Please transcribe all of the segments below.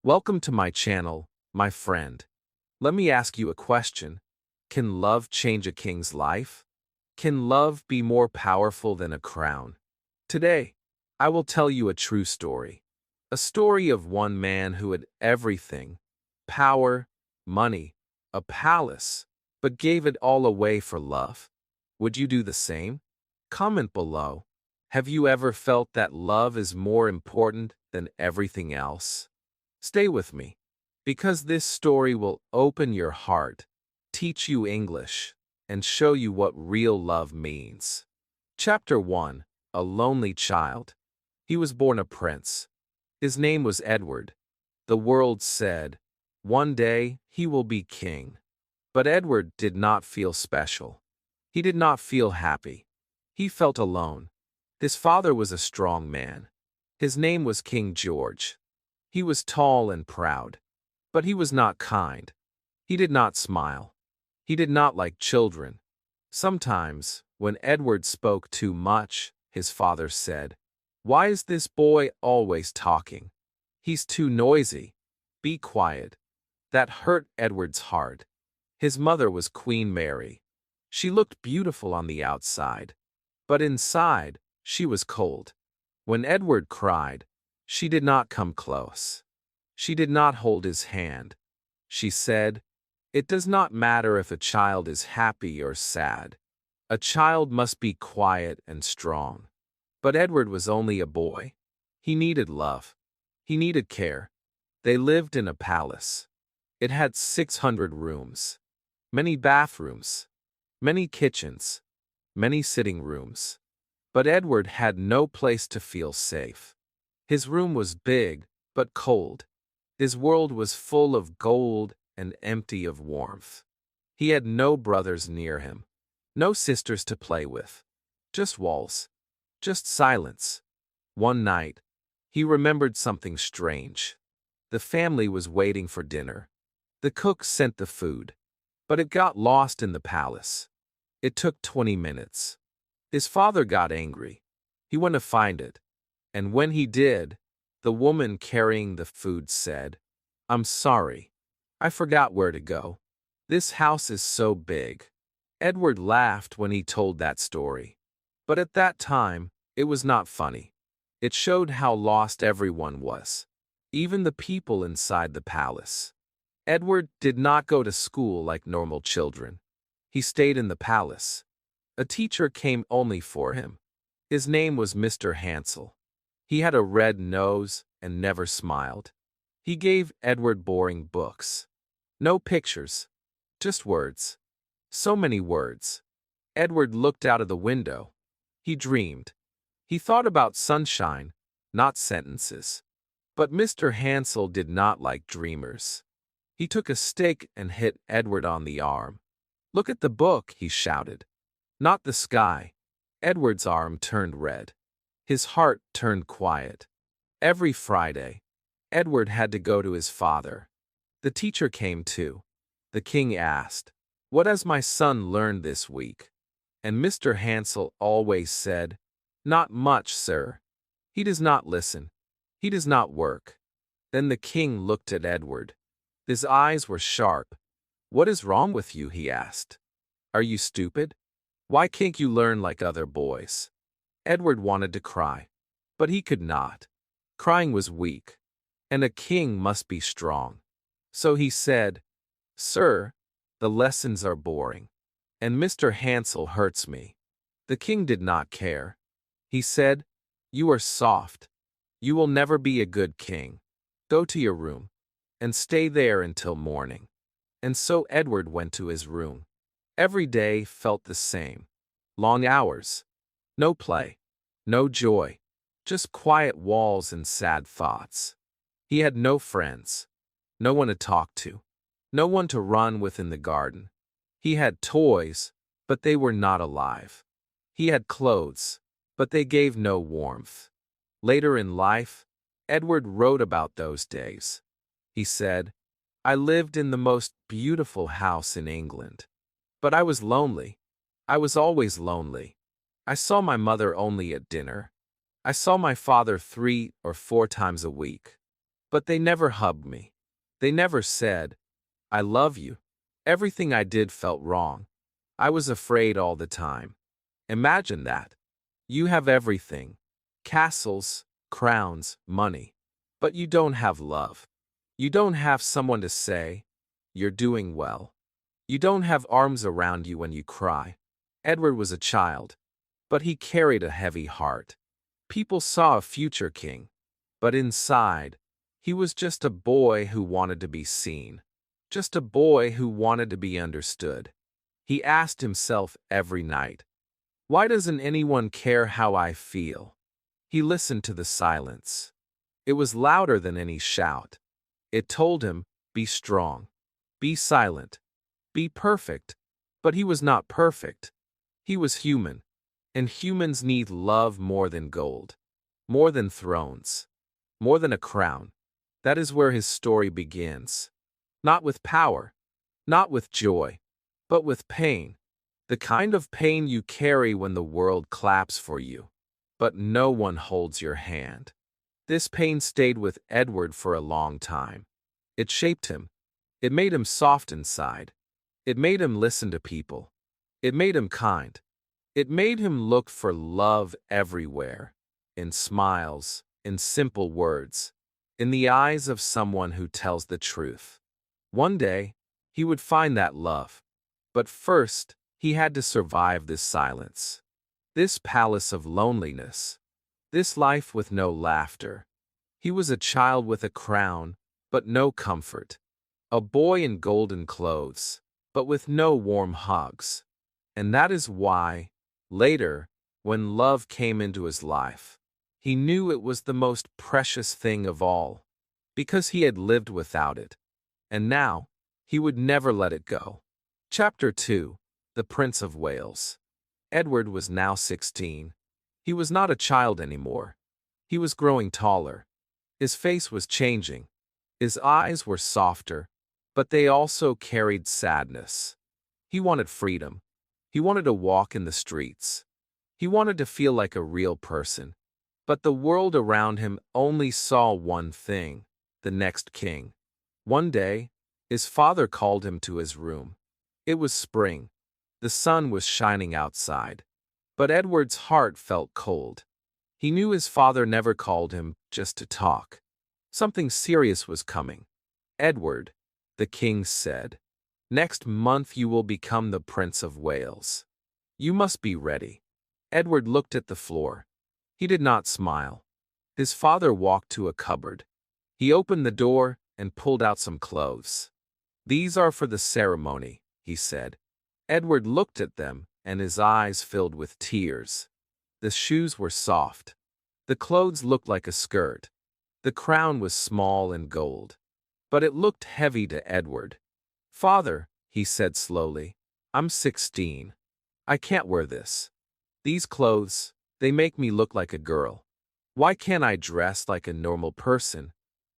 Welcome to my channel, my friend. Let me ask you a question. Can love change a king's life? Can love be more powerful than a crown? Today, I will tell you a true story. A story of one man who had everything: power, money, a palace, but gave it all away for love. Would you do the same? Comment below. Have you ever felt that love is more important than everything else? Stay with me, because this story will open your heart, teach you English, and show you what real love means. Chapter 1. A Lonely Child. He was born a prince. His name was Edward. The world said, one day he will be king. But Edward did not feel special. He did not feel happy. He felt alone. His father was a strong man. His name was King George. He was tall and proud, but he was not kind. He did not smile. He did not like children. Sometimes, when Edward spoke too much, his father said, "Why is this boy always talking? He's too noisy. Be quiet." That hurt Edward's heart. His mother was Queen Mary. She looked beautiful on the outside, but inside, she was cold. When Edward cried, she did not come close. She did not hold his hand. She said, "It does not matter if a child is happy or sad. A child must be quiet and strong." But Edward was only a boy. He needed love. He needed care. They lived in a palace. It had 600 rooms, many bathrooms, many kitchens, many sitting rooms. But Edward had no place to feel safe. His room was big, but cold. His world was full of gold and empty of warmth. He had no brothers near him, no sisters to play with, just walls, just silence. One night, he remembered something strange. The family was waiting for dinner. The cook sent the food, but it got lost in the palace. It took 20 minutes. His father got angry. He went to find it. And when he did, the woman carrying the food said, "I'm sorry. I forgot where to go. This house is so big." Edward laughed when he told that story. But at that time, it was not funny. It showed how lost everyone was, even the people inside the palace. Edward did not go to school like normal children. He stayed in the palace. A teacher came only for him. His name was Mr. Hansel. He had a red nose and never smiled. He gave Edward boring books. No pictures, just words. So many words. Edward looked out of the window. He dreamed. He thought about sunshine, not sentences. But Mr. Hansel did not like dreamers. He took a stick and hit Edward on the arm. "Look at the book," he shouted. "Not the sky." Edward's arm turned red. His heart turned quiet. Every Friday, Edward had to go to his father. The teacher came too. The king asked, "What has my son learned this week?" And Mr. Hansel always said, "Not much, sir. He does not listen. He does not work." Then the king looked at Edward. His eyes were sharp. "What is wrong with you?" he asked. "Are you stupid? Why can't you learn like other boys?" Edward wanted to cry, but he could not. Crying was weak, and a king must be strong. So he said, "Sir, the lessons are boring, and Mr. Hansel hurts me." The king did not care. He said, "You are soft. You will never be a good king. Go to your room, and stay there until morning." And so Edward went to his room. Every day felt the same. Long hours. No play. No joy. Just quiet walls and sad thoughts. He had no friends. No one to talk to. No one to run with in the garden. He had toys, but they were not alive. He had clothes, but they gave no warmth. Later in life, Edward wrote about those days. He said, "I lived in the most beautiful house in England. But I was lonely. I was always lonely. I saw my mother only at dinner. I saw my father 3 or 4 times a week. But they never hugged me. They never said, I love you. Everything I did felt wrong. I was afraid all the time. Imagine that. You have everything. Castles, crowns, money. But you don't have love. You don't have someone to say, you're doing well. You don't have arms around you when you cry. Edward was a child, but he carried a heavy heart. People saw a future king, but inside, he was just a boy who wanted to be seen. Just a boy who wanted to be understood. He asked himself every night, why doesn't anyone care how I feel? He listened to the silence. It was louder than any shout. It told him, be strong, be silent, be perfect. But he was not perfect. He was human, and humans need love more than gold, more than thrones, more than a crown. That is where his story begins. Not with power, not with joy, but with pain. The kind of pain you carry when the world claps for you, but no one holds your hand. This pain stayed with Edward for a long time. It shaped him. It made him soft inside. It made him listen to people. It made him kind. It made him look for love everywhere, in smiles, in simple words, in the eyes of someone who tells the truth. One day, he would find that love. But first, he had to survive this silence, this palace of loneliness, this life with no laughter. He was a child with a crown, but no comfort, a boy in golden clothes, but with no warm hugs. And that is why, later, when love came into his life, he knew it was the most precious thing of all, because he had lived without it, and now he would never let it go. Chapter 2. The Prince of Wales. Edward was now 16. He was not a child anymore. He was growing taller. His face was changing. His eyes were softer, but they also carried sadness. He wanted freedom. He wanted to walk in the streets. He wanted to feel like a real person. But the world around him only saw one thing, the next king. One day, his father called him to his room. It was spring. The sun was shining outside. But Edward's heart felt cold. He knew his father never called him just to talk. Something serious was coming. Edward, the king said, next month you will become the Prince of Wales. You must be ready. Edward looked at the floor. He did not smile. His father walked to a cupboard. He opened the door and pulled out some clothes. These are for the ceremony, he said. Edward looked at them, and his eyes filled with tears. The shoes were soft. The clothes looked like a skirt. The crown was small and gold. But it looked heavy to Edward. Father, he said slowly, I'm 16. I can't wear this. These clothes, they make me look like a girl. Why can't I dress like a normal person?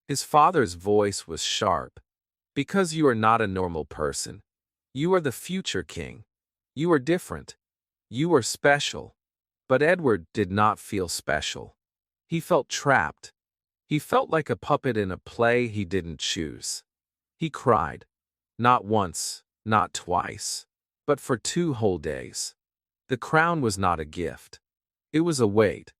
His father's voice was sharp. Because you are not a normal person. You are the future king. You are different. You are special. But Edward did not feel special. He felt trapped. He felt like a puppet in a play he didn't choose. He cried. Not once, not twice, but for 2 whole days. The crown was not a gift. It was a weight.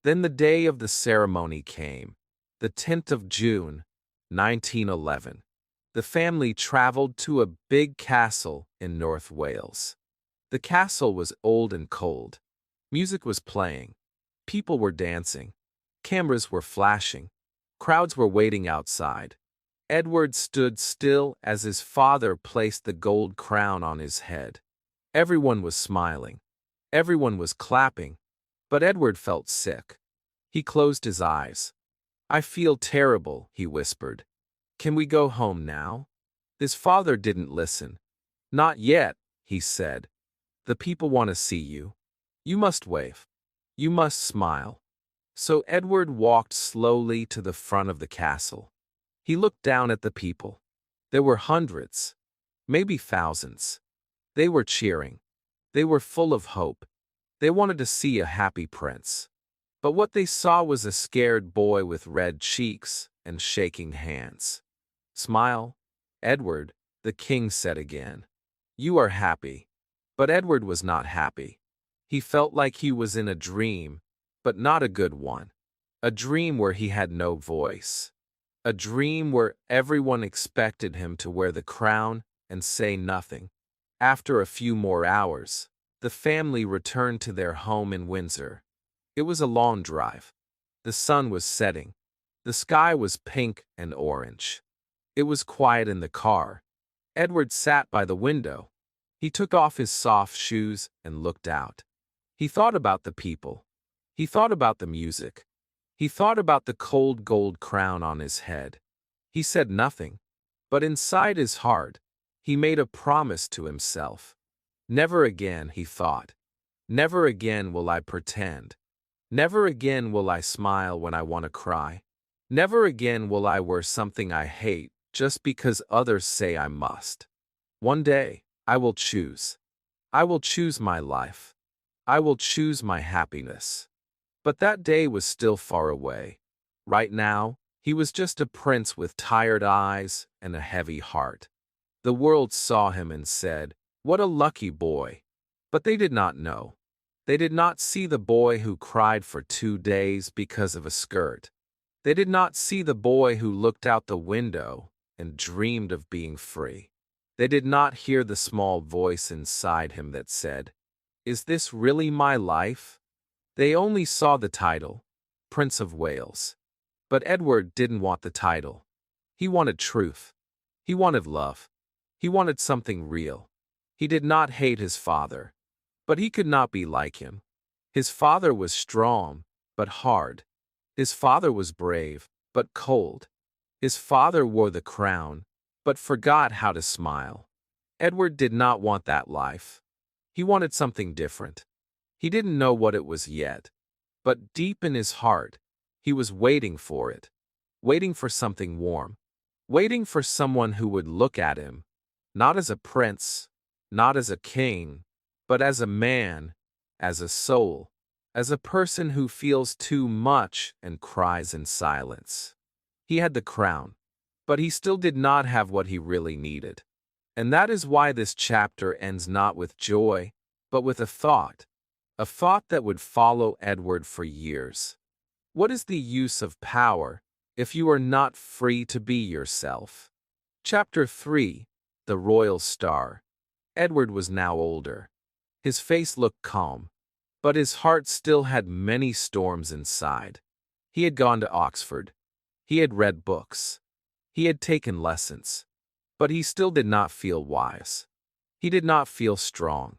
Then the day of the ceremony came, the 10th of June, 1911. The family traveled to a big castle in North Wales. The castle was old and cold. Music was playing. People were dancing. Cameras were flashing. Crowds were waiting outside. Edward stood still as his father placed the gold crown on his head. Everyone was smiling. Everyone was clapping. But Edward felt sick. He closed his eyes. I feel terrible, he whispered. Can we go home now? His father didn't listen. Not yet, he said. The people want to see you. You must wave. You must smile. So Edward walked slowly to the front of the castle. He looked down at the people. There were hundreds, maybe thousands. They were cheering. They were full of hope. They wanted to see a happy prince. But what they saw was a scared boy with red cheeks and shaking hands. "Smile, Edward," the king said again. "You are happy." But Edward was not happy. He felt like he was in a dream, but not a good one. A dream where he had no voice. A dream where everyone expected him to wear the crown and say nothing. After a few more hours, the family returned to their home in Windsor. It was a long drive. The sun was setting. The sky was pink and orange. It was quiet in the car. Edward sat by the window. He took off his soft shoes and looked out. He thought about the people. He thought about the music. He thought about the cold gold crown on his head. He said nothing, but inside his heart, he made a promise to himself. Never again, he thought. Never again will I pretend. Never again will I smile when I want to cry. Never again will I wear something I hate just because others say I must. One day, I will choose. I will choose my life. I will choose my happiness. But that day was still far away. Right now, he was just a prince with tired eyes and a heavy heart. The world saw him and said, "What a lucky boy." But they did not know. They did not see the boy who cried for 2 days because of a skirt. They did not see the boy who looked out the window and dreamed of being free. They did not hear the small voice inside him that said, "Is this really my life?" They only saw the title, Prince of Wales. But Edward didn't want the title. He wanted truth. He wanted love. He wanted something real. He did not hate his father, but he could not be like him. His father was strong, but hard. His father was brave, but cold. His father wore the crown, but forgot how to smile. Edward did not want that life. He wanted something different. He didn't know what it was yet, but deep in his heart, he was waiting for it, waiting for something warm, waiting for someone who would look at him, not as a prince, not as a king, but as a man, as a soul, as a person who feels too much and cries in silence. He had the crown, but he still did not have what he really needed. And that is why this chapter ends not with joy, but with a thought that would follow Edward for years. What is the use of power if you are not free to be yourself? Chapter 3, The Royal Star. Edward was now older. His face looked calm, but his heart still had many storms inside. He had gone to Oxford. He had read books. He had taken lessons. But he still did not feel wise. He did not feel strong.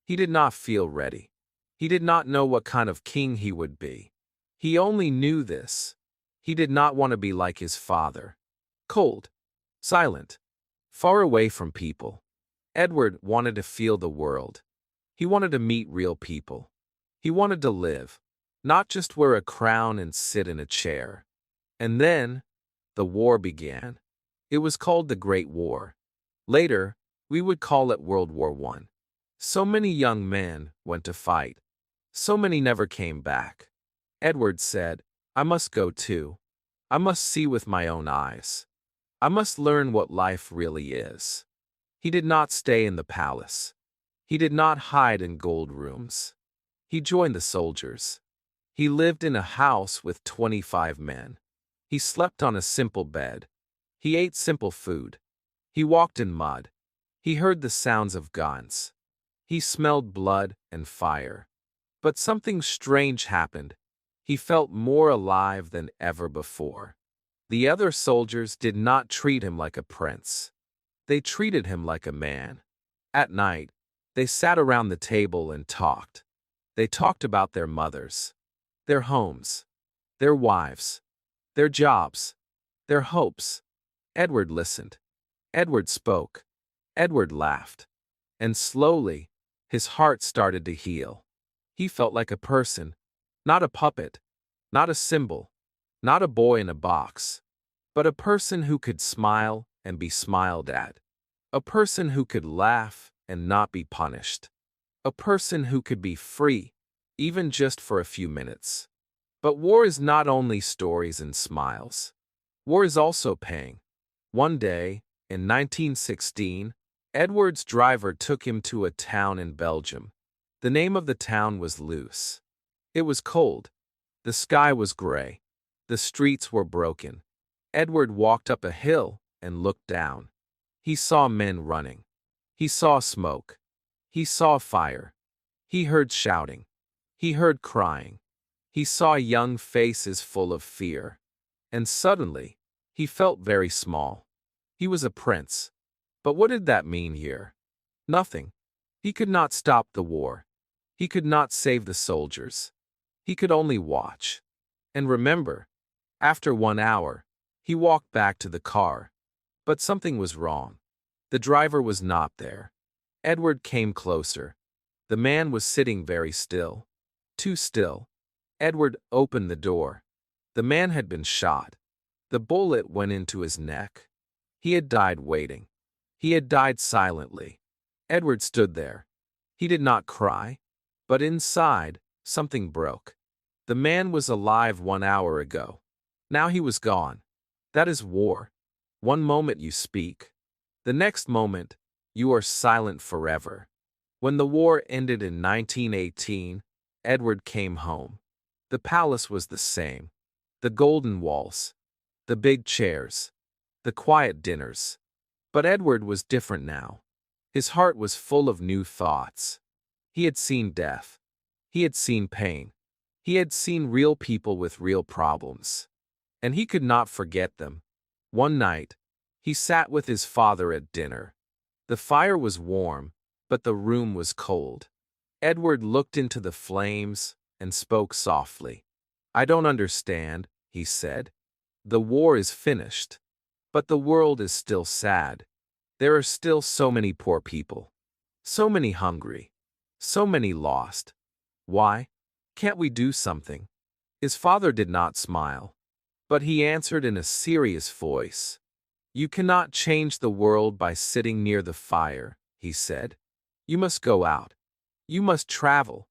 He did not feel ready. He did not know what kind of king he would be. He only knew this. He did not want to be like his father. Cold, silent, far away from people. Edward wanted to feel the world. He wanted to meet real people. He wanted to live, not just wear a crown and sit in a chair. And then, the war began. It was called the Great War. Later, we would call it World War I. So many young men went to fight. So many never came back. Edward said, "I must go too. I must see with my own eyes. I must learn what life really is." He did not stay in the palace. He did not hide in gold rooms. He joined the soldiers. He lived in a house with 25 men. He slept on a simple bed. He ate simple food. He walked in mud. He heard the sounds of guns. He smelled blood and fire. But something strange happened. He felt more alive than ever before. The other soldiers did not treat him like a prince. They treated him like a man. At night, they sat around the table and talked. They talked about their mothers, their homes, their wives, their jobs, their hopes. Edward listened. Edward spoke. Edward laughed. And slowly, his heart started to heal. He felt like a person, not a puppet, not a symbol, not a boy in a box, but a person who could smile and be smiled at, a person who could laugh and not be punished, a person who could be free, even just for a few minutes. But war is not only stories and smiles. War is also paying. One day, in 1916, Edward's driver took him to a town in Belgium. The name of the town was Loos. It was cold. The sky was gray. The streets were broken. Edward walked up a hill and looked down. He saw men running. He saw smoke. He saw fire. He heard shouting. He heard crying. He saw young faces full of fear. And suddenly, he felt very small. He was a prince. But what did that mean here? Nothing. He could not stop the war. He could not save the soldiers. He could only watch. And remember, after 1 hour, he walked back to the car. But something was wrong. The driver was not there. Edward came closer. The man was sitting very still. Too still. Edward opened the door. The man had been shot. The bullet went into his neck. He had died waiting. He had died silently. Edward stood there. He did not cry. But inside, something broke. The man was alive 1 hour ago. Now he was gone. That is war. One moment you speak. The next moment, you are silent forever. When the war ended in 1918, Edward came home. The palace was the same. The golden walls. The big chairs. The quiet dinners. But Edward was different now. His heart was full of new thoughts. He had seen death. He had seen pain. He had seen real people with real problems. And he could not forget them. One night, he sat with his father at dinner. The fire was warm, but the room was cold. Edward looked into the flames and spoke softly. "I don't understand," he said. "The war is finished. But the world is still sad. There are still so many poor people. So many hungry. So many lost. Why? Can't we do something?" His father did not smile. But he answered in a serious voice. "You cannot change the world by sitting near the fire," he said. "You must go out. You must travel.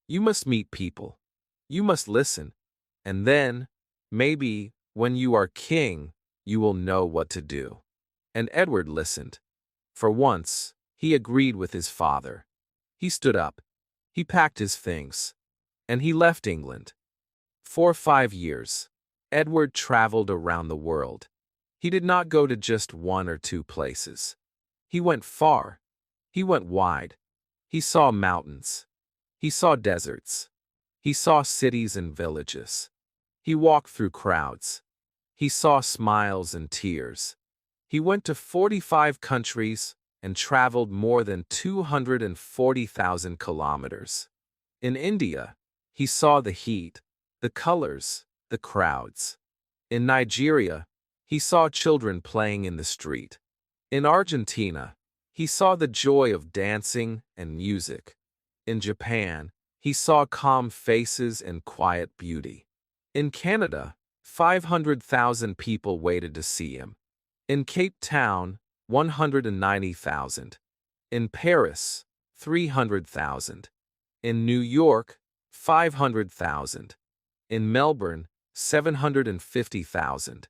You must meet people. You must listen. And then, maybe, when you are king, you will know what to do." And Edward listened. For once, he agreed with his father. He stood up. He packed his things. And he left England. For 5 years, Edward traveled around the world. He did not go to just 1 or 2 places. He went far. He went wide. He saw mountains. He saw deserts. He saw cities and villages. He walked through crowds. He saw smiles and tears. He went to 45 countries and traveled more than 240,000 kilometers. In India, he saw the heat, the colors, the crowds. In Nigeria, he saw children playing in the street. In Argentina, he saw the joy of dancing and music. In Japan, he saw calm faces and quiet beauty. In Canada, 500,000 people waited to see him. In Cape Town, 190,000. In Paris, 300,000. In New York, 500,000. In Melbourne, 750,000.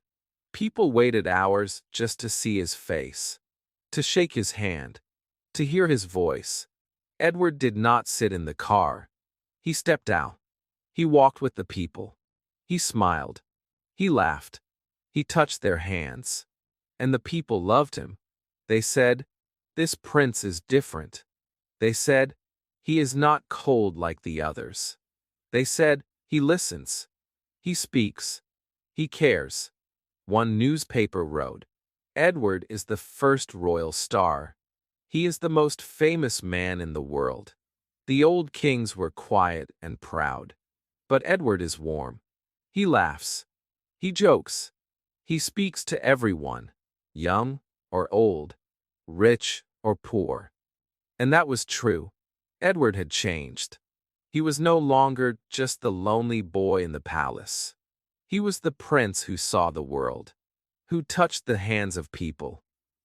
People waited hours just to see his face, to shake his hand, to hear his voice. Edward did not sit in the car. He stepped out. He walked with the people. He smiled. He laughed. He touched their hands. And the people loved him. They said, "This prince is different." They said, "He is not cold like the others." They said, "He listens. He speaks. He cares." One newspaper wrote, "Edward is the first royal star. He is the most famous man in the world." The old kings were quiet and proud. But Edward is warm. He laughs. He jokes. He speaks to everyone, young or old, rich or poor. And that was true. Edward had changed. He was no longer just the lonely boy in the palace. He was the prince who saw the world, who touched the hands of people,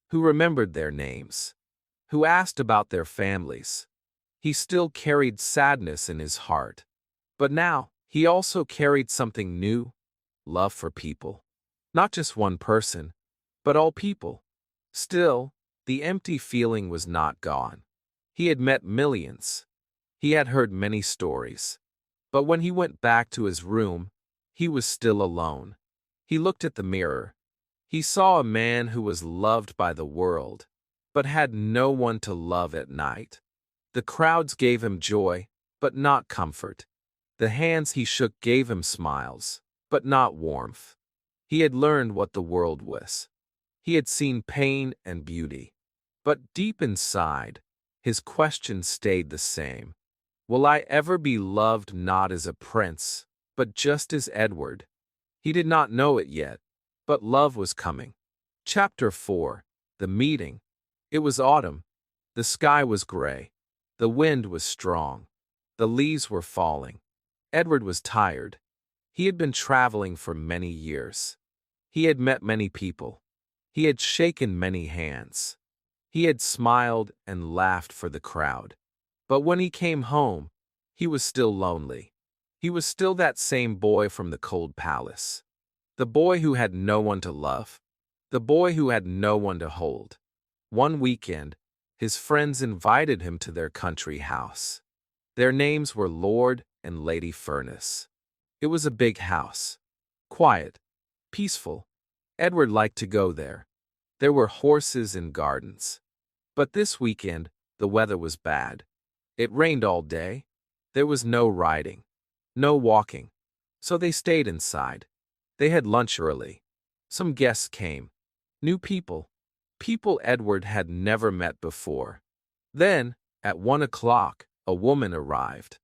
who remembered their names, who asked about their families. He still carried sadness in his heart. But now, he also carried something new: love for people. Not just one person, but all people. Still, the empty feeling was not gone. He had met millions. He had heard many stories. But when he went back to his room, he was still alone. He looked at the mirror. He saw a man who was loved by the world, but had no one to love at night. The crowds gave him joy, but not comfort. The hands he shook gave him smiles, but not warmth. He had learned what the world was. He had seen pain and beauty. But deep inside, his question stayed the same. Will I ever be loved not as a prince, but just as Edward? He did not know it yet, but love was coming. Chapter 4. The Meeting. It was autumn. The sky was gray. The wind was strong. The leaves were falling. Edward was tired. He had been traveling for many years. He had met many people. He had shaken many hands. He had smiled and laughed for the crowd. But when he came home, he was still lonely. He was still that same boy from the cold palace. The boy who had no one to love. The boy who had no one to hold. One weekend, his friends invited him to their country house. Their names were Lord and Lady Furness. It was a big house. Quiet. Peaceful. Edward liked to go there. There were horses and gardens. But this weekend, the weather was bad. It rained all day. There was no riding. No walking. So they stayed inside. They had lunch early. Some guests came. New people. People Edward had never met before. Then, at 1 o'clock, a woman arrived.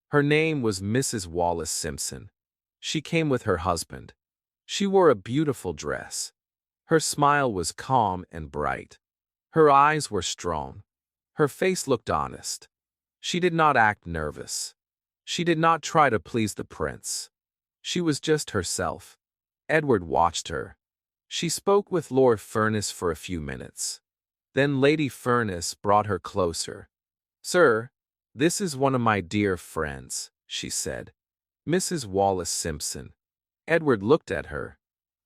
Her name was Mrs. Wallis Simpson. She came with her husband. She wore a beautiful dress. Her smile was calm and bright. Her eyes were strong. Her face looked honest. She did not act nervous. She did not try to please the prince. She was just herself. Edward watched her. She spoke with Lord Furness for a few minutes. Then Lady Furness brought her closer. "Sir, this is one of my dear friends," she said. "Mrs. Wallis Simpson." Edward looked at her.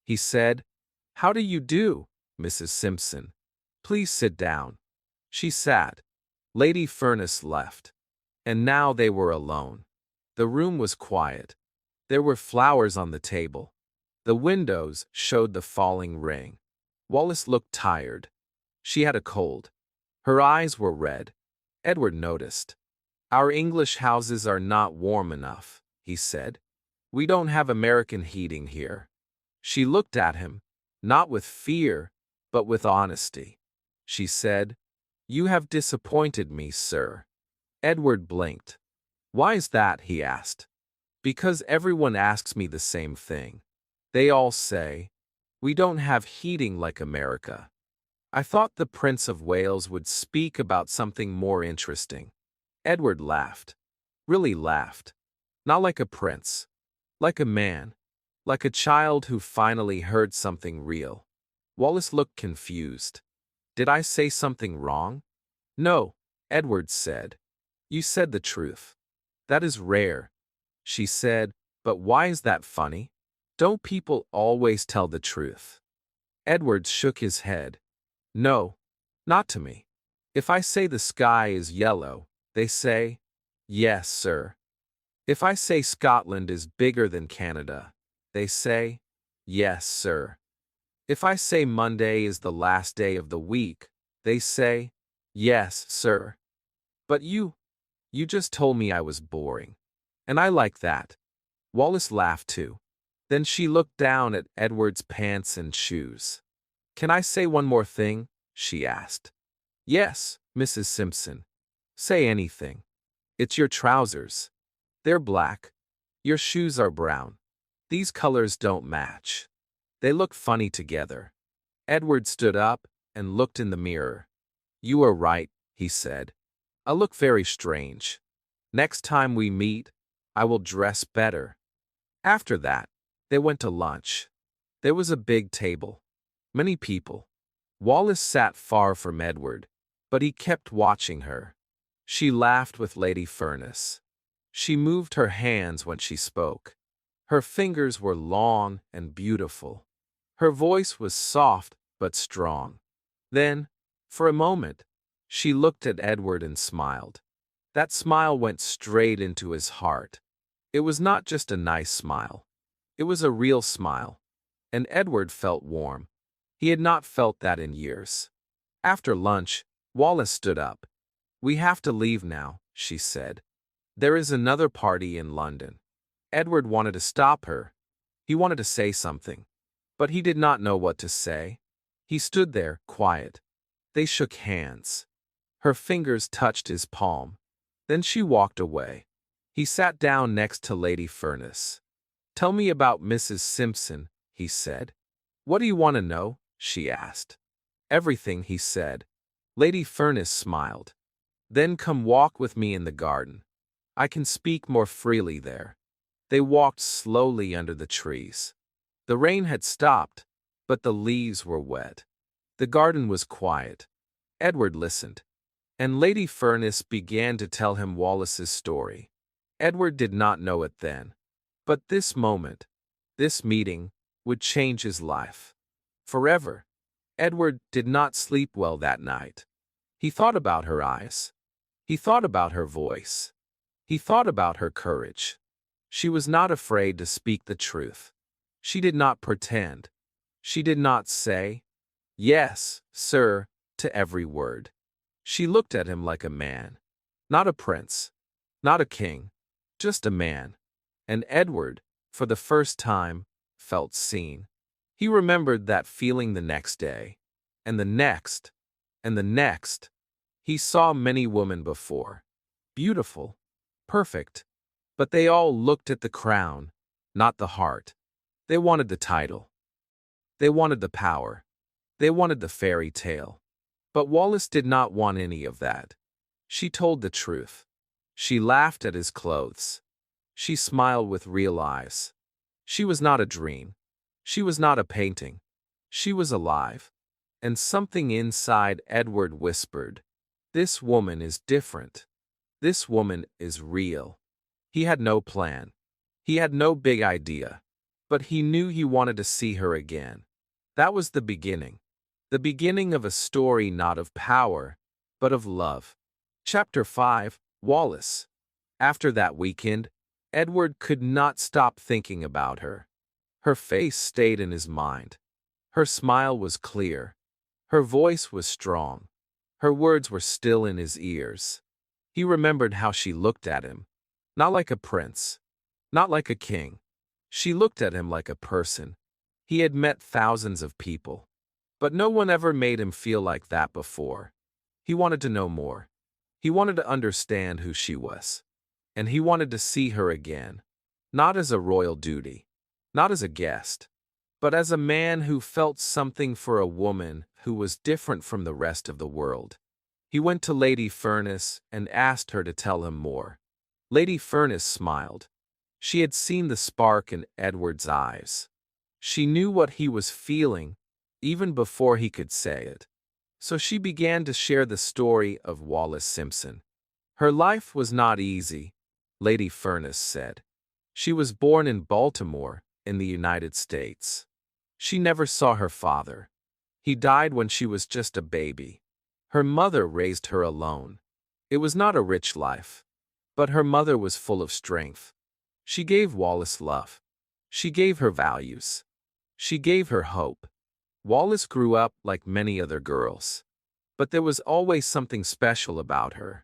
He said, "How do you do, Mrs. Simpson? Please sit down." She sat. Lady Furness left. And now they were alone. The room was quiet. There were flowers on the table. The windows showed the falling rain. Wallace looked tired. She had a cold. Her eyes were red. Edward noticed. "Our English houses are not warm enough," he said. "We don't have American heating here." She looked at him, not with fear, but with honesty. She said, "You have disappointed me, sir." Edward blinked. "Why is that?" he asked. "Because everyone asks me the same thing. They all say, 'We don't have heating like America.'" I thought the Prince of Wales would speak about something more interesting. Edward laughed. Really laughed. Not like a prince. Like a man. Like a child who finally heard something real. Wallace looked confused. "Did I say something wrong?" "No," Edward said. "You said the truth." "That is rare." She said, "But why is that funny? Don't people always tell the truth?" Edward shook his head. "No, not to me. If I say the sky is yellow, they say, 'Yes, sir.' If I say Scotland is bigger than Canada, they say, 'Yes, sir.' If I say Monday is the last day of the week, they say, 'Yes, sir.' But you just told me I was boring. And I like that." Wallace laughed too. Then she looked down at Edward's pants and shoes. "Can I say one more thing?" she asked. "Yes, Mrs. Simpson. Say anything. It's your trousers. They're black. Your shoes are brown. These colors don't match. They look funny together." Edward stood up and looked in the mirror. "You are right," he said. "I look very strange. Next time we meet, I will dress better." After that, they went to lunch. There was a big table. Many people. Wallace sat far from Edward, but he kept watching her. She laughed with Lady Furness. She moved her hands when she spoke. Her fingers were long and beautiful. Her voice was soft but strong. Then, for a moment, she looked at Edward and smiled. That smile went straight into his heart. It was not just a nice smile. It was a real smile. And Edward felt warm. He had not felt that in years. After lunch, Wallace stood up. "We have to leave now," she said. "There is another party in London." Edward wanted to stop her. He wanted to say something, but he did not know what to say. He stood there, quiet. They shook hands. Her fingers touched his palm. Then she walked away. He sat down next to Lady Furness. "Tell me about Mrs. Simpson," he said. "What do you want to know?" she asked. "Everything," he said. Lady Furness smiled. "Then come walk with me in the garden. I can speak more freely there." They walked slowly under the trees. The rain had stopped, but the leaves were wet. The garden was quiet. Edward listened, and Lady Furness began to tell him Wallace's story. Edward did not know it then, but this moment, this meeting, would change his life. Forever. Edward did not sleep well that night. He thought about her eyes. He thought about her voice. He thought about her courage. She was not afraid to speak the truth. She did not pretend. She did not say, "Yes, sir," to every word. She looked at him like a man. Not a prince. Not a king. Just a man. And Edward, for the first time, felt seen. He remembered that feeling the next day. And the next. And the next. He saw many women before. Beautiful. Perfect. But they all looked at the crown, not the heart. They wanted the title. They wanted the power. They wanted the fairy tale. But Wallace did not want any of that. She told the truth. She laughed at his clothes. She smiled with real eyes. She was not a dream. She was not a painting. She was alive. And something inside Edward whispered, "This woman is different. This woman is real." He had no plan. He had no big idea. But he knew he wanted to see her again. That was the beginning. The beginning of a story not of power, but of love. Chapter 5, Wallace. After that weekend, Edward could not stop thinking about her. Her face stayed in his mind. Her smile was clear. Her voice was strong. Her words were still in his ears. He remembered how she looked at him. Not like a prince. Not like a king. She looked at him like a person. He had met thousands of people. But no one ever made him feel like that before. He wanted to know more. He wanted to understand who she was. And he wanted to see her again. Not as a royal duty. Not as a guest. But as a man who felt something for a woman who was different from the rest of the world. He went to Lady Furness and asked her to tell him more. Lady Furness smiled. She had seen the spark in Edward's eyes. She knew what he was feeling, even before he could say it. So she began to share the story of Wallis Simpson. Her life was not easy, Lady Furness said. She was born in Baltimore, in the United States. She never saw her father. He died when she was just a baby. Her mother raised her alone. It was not a rich life, but her mother was full of strength. She gave Wallace love. She gave her values. She gave her hope. Wallace grew up like many other girls. But there was always something special about her.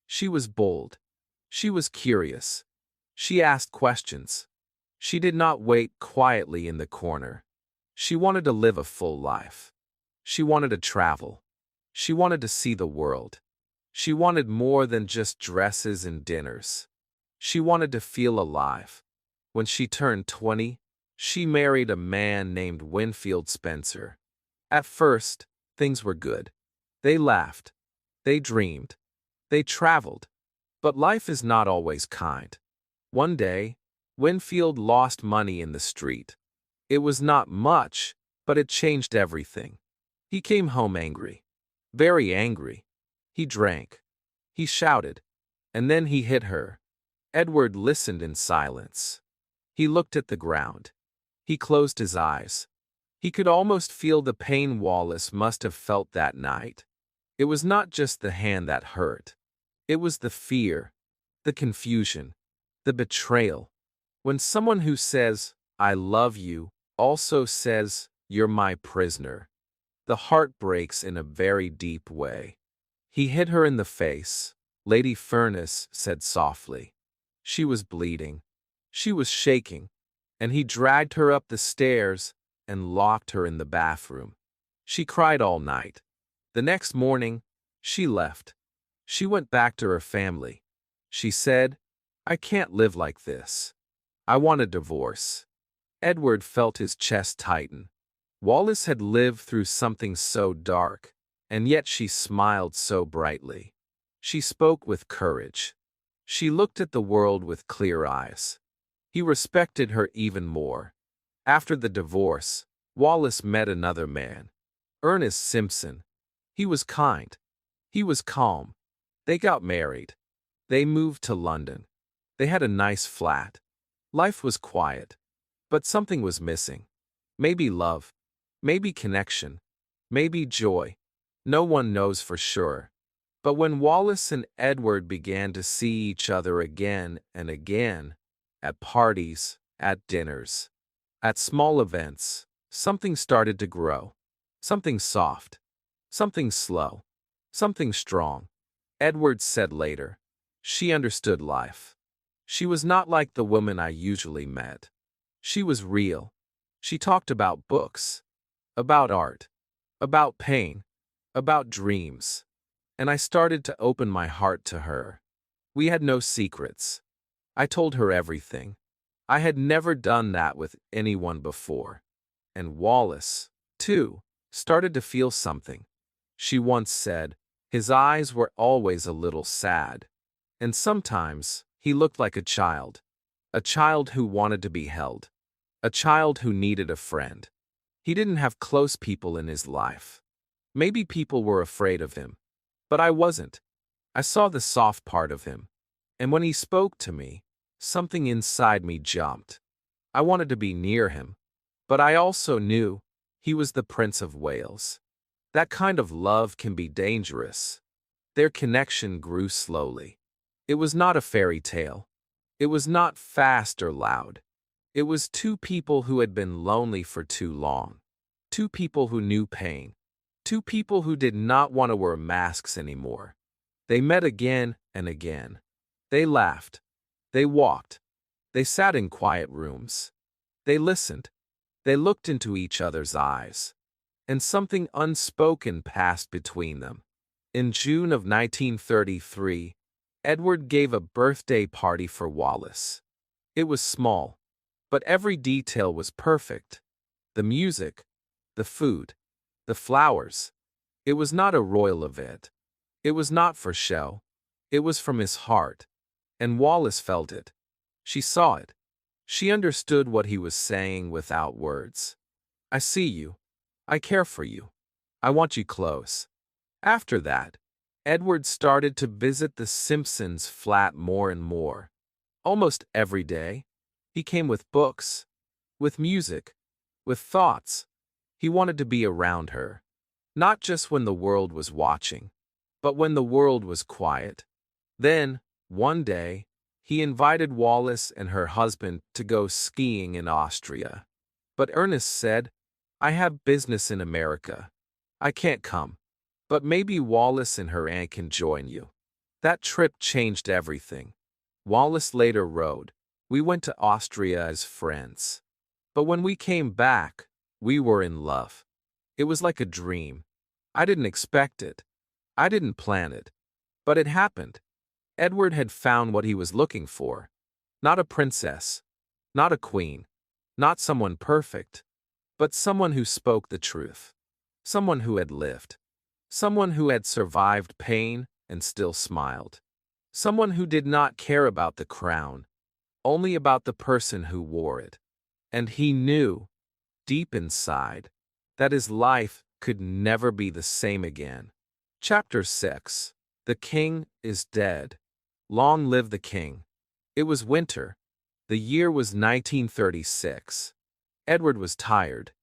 She was bold. She was curious. She asked questions. She did not wait quietly in the corner. She wanted to live a full life. She wanted to travel. She wanted to see the world. She wanted more than just dresses and dinners. She wanted to feel alive. When she turned 20, she married a man named Winfield Spencer. At first, things were good. They laughed. They dreamed. They traveled. But life is not always kind. One day, Winfield lost money in the street. It was not much, but it changed everything. He came home angry. Very angry. He drank. He shouted. And then he hit her. Edward listened in silence. He looked at the ground. He closed his eyes. He could almost feel the pain Wallace must have felt that night. It was not just the hand that hurt. It was the fear, the confusion, the betrayal. When someone who says, "I love you," also says, "You're my prisoner," the heart breaks in a very deep way. He hit her in the face, Lady Furness said softly. She was bleeding. She was shaking, and he dragged her up the stairs and locked her in the bathroom. She cried all night. The next morning, she left. She went back to her family. She said, "I can't live like this. I want a divorce." Edward felt his chest tighten. Wallace had lived through something so dark, and yet she smiled so brightly. She spoke with courage. She looked at the world with clear eyes. He respected her even more. After the divorce, Wallace met another man, Ernest Simpson. He was kind. He was calm. They got married. They moved to London. They had a nice flat. Life was quiet, but something was missing. Maybe love, maybe connection, maybe joy. No one knows for sure. But when Wallace and Edward began to see each other again and again, at parties, at dinners, at small events, something started to grow. Something soft, something slow, something strong. Edward said later, "She understood life. She was not like the woman I usually met. She was real. She talked about books, about art, about pain, about dreams. And I started to open my heart to her. We had no secrets. I told her everything. I had never done that with anyone before." And Wallace, too, started to feel something. She once said, his eyes were always a little sad. And sometimes, he looked like a child who wanted to be held, a child who needed a friend. He didn't have close people in his life. Maybe people were afraid of him, but I wasn't. I saw the soft part of him. And when he spoke to me, something inside me jumped. I wanted to be near him, but I also knew he was the Prince of Wales. That kind of love can be dangerous. Their connection grew slowly. It was not a fairy tale. It was not fast or loud. It was two people who had been lonely for too long. Two people who knew pain. Two people who did not want to wear masks anymore. They met again and again. They laughed. They walked. They sat in quiet rooms. They listened. They looked into each other's eyes. And something unspoken passed between them. In June of 1933, Edward gave a birthday party for Wallace. It was small, but every detail was perfect. The music, the food, the flowers. It was not a royal event. It was not for show. It was from his heart. And Wallace felt it. She saw it. She understood what he was saying without words. "I see you. I care for you. I want you close." After that, Edward started to visit the Simpsons' flat more and more. Almost every day, he came with books, with music, with thoughts. He wanted to be around her. Not just when the world was watching, but when the world was quiet. Then, one day, he invited Wallace and her husband to go skiing in Austria. But Ernest said, "I have business in America. I can't come. But maybe Wallace and her aunt can join you." That trip changed everything. Wallace later wrote, "We went to Austria as friends. But when we came back, we were in love. It was like a dream. I didn't expect it. I didn't plan it. But it happened." Edward had found what he was looking for. Not a princess. Not a queen. Not someone perfect. But someone who spoke the truth. Someone who had lived. Someone who had survived pain and still smiled. Someone who did not care about the crown, only about the person who wore it. And he knew, deep inside, that his life could never be the same again. Chapter 6. The King is Dead. Long live the King. It was winter. The year was 1936. Edward was tired.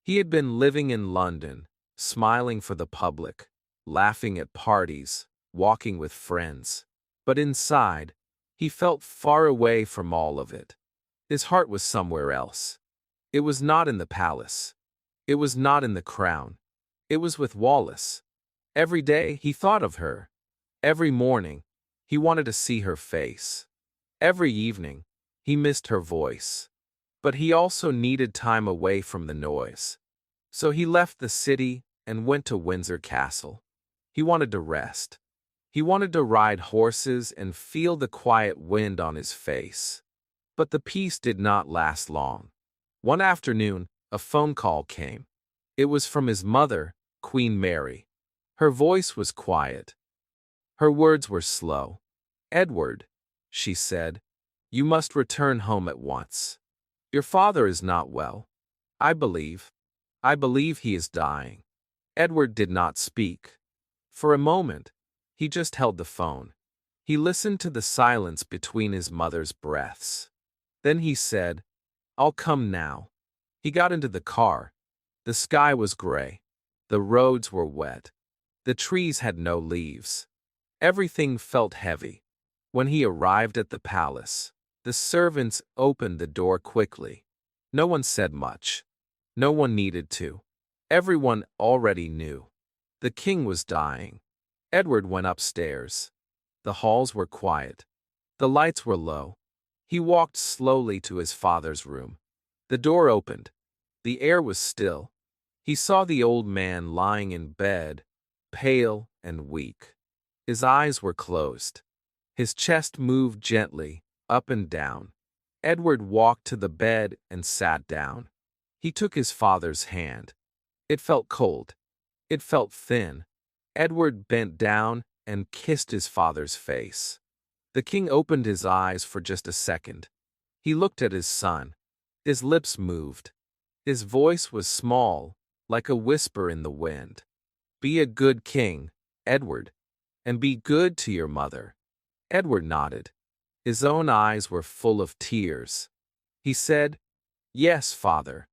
He had been living in London, smiling for the public, laughing at parties, walking with friends. But inside, he felt far away from all of it. His heart was somewhere else. It was not in the palace. It was not in the crown. It was with Wallace. Every day he thought of her. Every morning, he wanted to see her face. Every evening, he missed her voice. But he also needed time away from the noise. So he left the city and went to Windsor Castle. He wanted to rest. He wanted to ride horses and feel the quiet wind on his face. But the peace did not last long. One afternoon, a phone call came. It was from his mother, Queen Mary. Her voice was quiet. Her words were slow. "Edward," she said, "you must return home at once. Your father is not well. I believe he is dying." Edward did not speak. For a moment, he just held the phone. He listened to the silence between his mother's breaths. Then he said, "I'll come now." He got into the car. The sky was gray. The roads were wet. The trees had no leaves. Everything felt heavy. When he arrived at the palace, the servants opened the door quickly. No one said much. No one needed to. Everyone already knew. The king was dying. Edward went upstairs. The halls were quiet. The lights were low. He walked slowly to his father's room. The door opened. The air was still. He saw the old man lying in bed, pale and weak. His eyes were closed. His chest moved gently, up and down. Edward walked to the bed and sat down. He took his father's hand. It felt cold. It felt thin. Edward bent down and kissed his father's face. The king opened his eyes for just a second. He looked at his son. His lips moved. His voice was small, like a whisper in the wind. "Be a good king, Edward, and be good to your mother." Edward nodded. His own eyes were full of tears. He said, "Yes, father,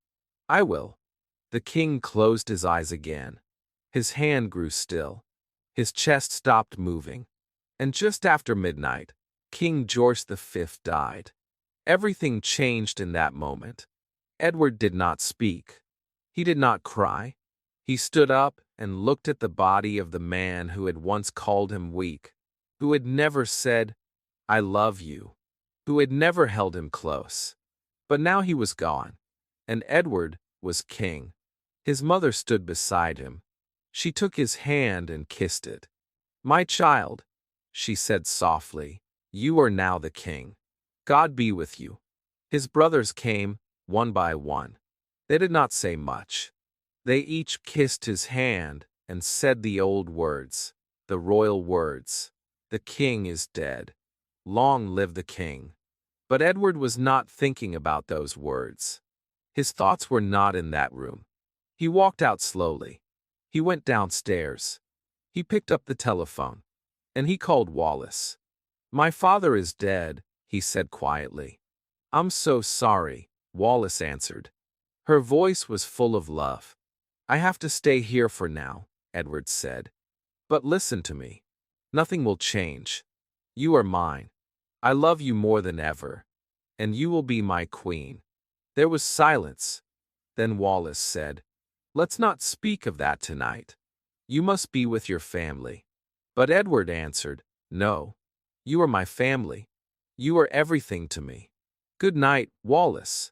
I will." The king closed his eyes again. His hand grew still. His chest stopped moving. And just after midnight, King George V died. Everything changed in that moment. Edward did not speak. He did not cry. He stood up and looked at the body of the man who had once called him weak, who had never said, "I love you," who had never held him close. But now he was gone, and Edward was king. His mother stood beside him. She took his hand and kissed it. "My child," she said softly, "you are now the king. God be with you." His brothers came, one by one. They did not say much. They each kissed his hand and said the old words, the royal words. "The king is dead. Long live the king." But Edward was not thinking about those words. His thoughts were not in that room. He walked out slowly. He went downstairs. He picked up the telephone, and he called Wallace. "My father is dead," he said quietly. "I'm so sorry," Wallace answered. Her voice was full of love. "I have to stay here for now," Edward said. "But listen to me. Nothing will change. You are mine. I love you more than ever. And you will be my queen." There was silence. Then Wallace said, "Let's not speak of that tonight. You must be with your family." But Edward answered, "No. You are my family. You are everything to me. Good night, Wallace.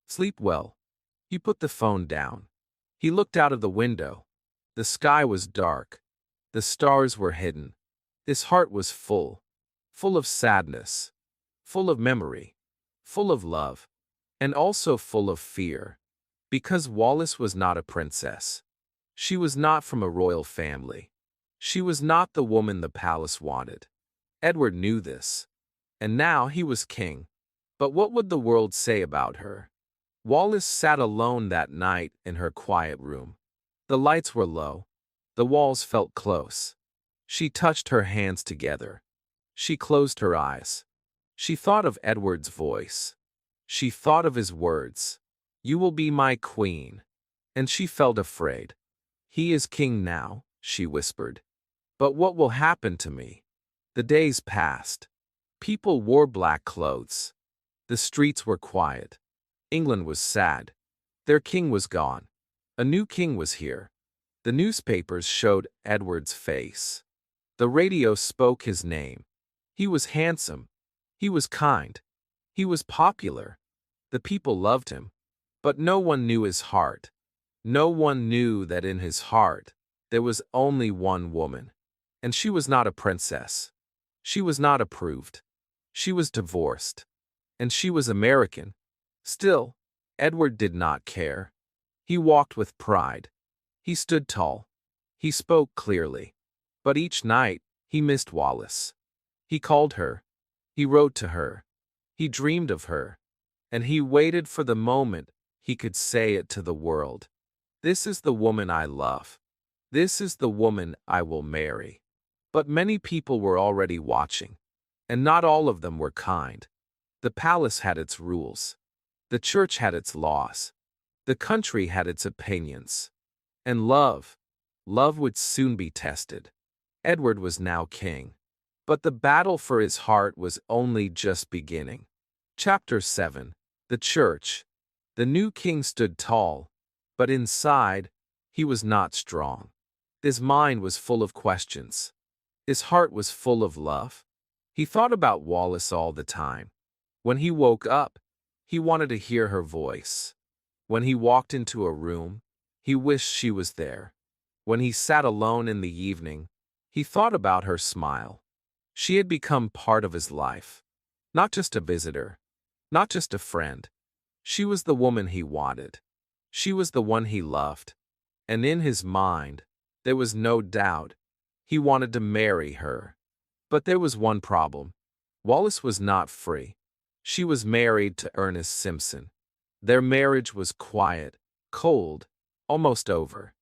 Sleep well." He put the phone down. He looked out of the window. The sky was dark. The stars were hidden. His heart was full of sadness, full of memory, full of love, and also full of fear. Because Wallace was not a princess. She was not from a royal family. She was not the woman the palace wanted. Edward knew this. And now he was king. But what would the world say about her? Wallace sat alone that night in her quiet room. The lights were low. The walls felt close. She touched her hands together. She closed her eyes. She thought of Edward's voice. She thought of his words. "You will be my queen." and she felt afraid. "He is king now," she whispered. "But what will happen to me?" The days passed. People wore black clothes. The streets were quiet. England was sad. Their king was gone. A new king was here. The newspapers showed Edward's face. The radio spoke his name. He was handsome. He was kind. He was popular. The people loved him. But no one knew his heart. No one knew that in his heart there was only one woman. And she was not a princess. She was not approved. She was divorced. And she was American. Still, Edward did not care. He walked with pride. He stood tall. He spoke clearly. But each night, he missed Wallace. He called her. He wrote to her. He dreamed of her. And he waited for the moment he could say it to the world. "This is the woman I love. This is the woman I will marry." But many people were already watching. And not all of them were kind. The palace had its rules. The church had its laws. The country had its opinions. And love would soon be tested. Edward was now king. But the battle for his heart was only just beginning. Chapter 7. The Church. The new king stood tall, but inside, he was not strong. His mind was full of questions. His heart was full of love. He thought about Wallace all the time. When he woke up, he wanted to hear her voice. When he walked into a room, he wished she was there. When he sat alone in the evening, he thought about her smile. She had become part of his life. Not just a visitor. Not just a friend. She was the woman he wanted. She was the one he loved. And in his mind, there was no doubt. He wanted to marry her. But there was one problem. Wallace was not free. She was married to Ernest Simpson. Their marriage was quiet, cold, almost over.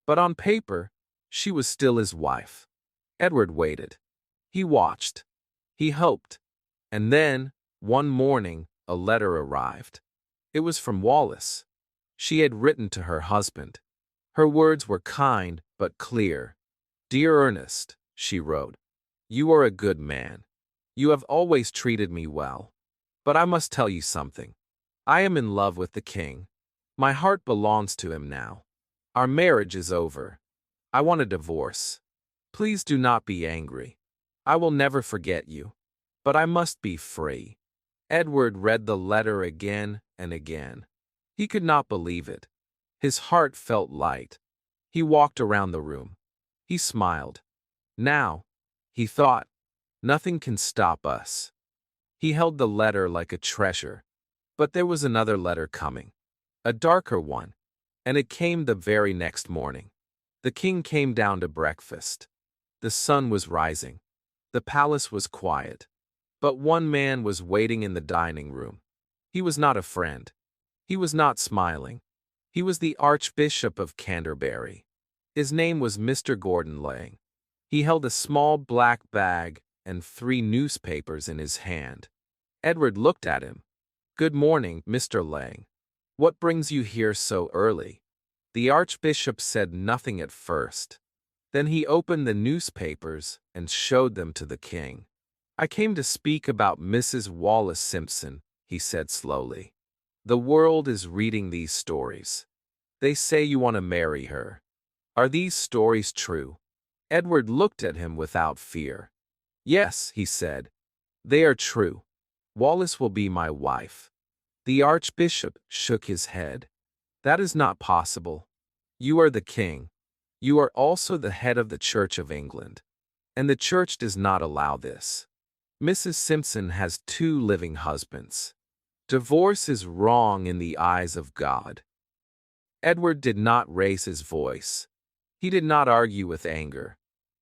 But on paper, she was still his wife. Edward waited. He watched. He hoped. And then, one morning, a letter arrived. It was from Wallace. She had written to her husband. Her words were kind but clear. "Dear Ernest," she wrote, "you are a good man. You have always treated me well. But I must tell you something. I am in love with the king. My heart belongs to him now. Our marriage is over. I want a divorce. Please do not be angry. I will never forget you. But I must be free." Edward read the letter again and again. He could not believe it. His heart felt light. He walked around the room. He smiled. Now, he thought, nothing can stop us. He held the letter like a treasure. But there was another letter coming. A darker one. And it came the very next morning. The king came down to breakfast. The sun was rising. The palace was quiet. But one man was waiting in the dining room. He was not a friend. He was not smiling. He was the Archbishop of Canterbury. His name was Mr. Gordon Lang. He held a small black bag and 3 newspapers in his hand. Edward looked at him. "Good morning, Mr. Lang. What brings you here so early?" The Archbishop said nothing at first. Then he opened the newspapers and showed them to the king. "I came to speak about Mrs. Wallis Simpson," he said slowly. "The world is reading these stories. They say you want to marry her. Are these stories true?" Edward looked at him without fear. "Yes," he said. "They are true. Wallace will be my wife." The Archbishop shook his head. "That is not possible. You are the king. You are also the head of the Church of England. And the Church does not allow this. Mrs. Simpson has 2 living husbands. Divorce is wrong in the eyes of God." Edward did not raise his voice. He did not argue with anger.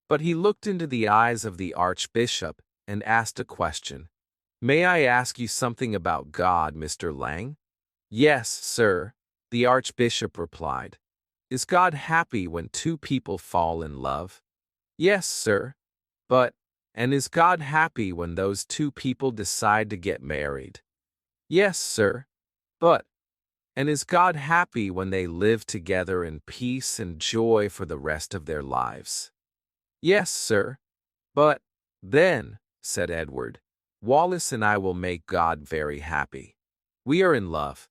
But he looked into the eyes of the Archbishop and asked a question. "May I ask you something about God, Mr. Lang?" "Yes, sir," the Archbishop replied. "Is God happy when 2 people fall in love?" "Yes, sir. And is God happy when those 2 people decide to get married?" "Yes, sir. But And is God happy when they live together in peace and joy for the rest of their lives? Yes, sir. But then, said Edward, Wallace and I will make God very happy. We are in love.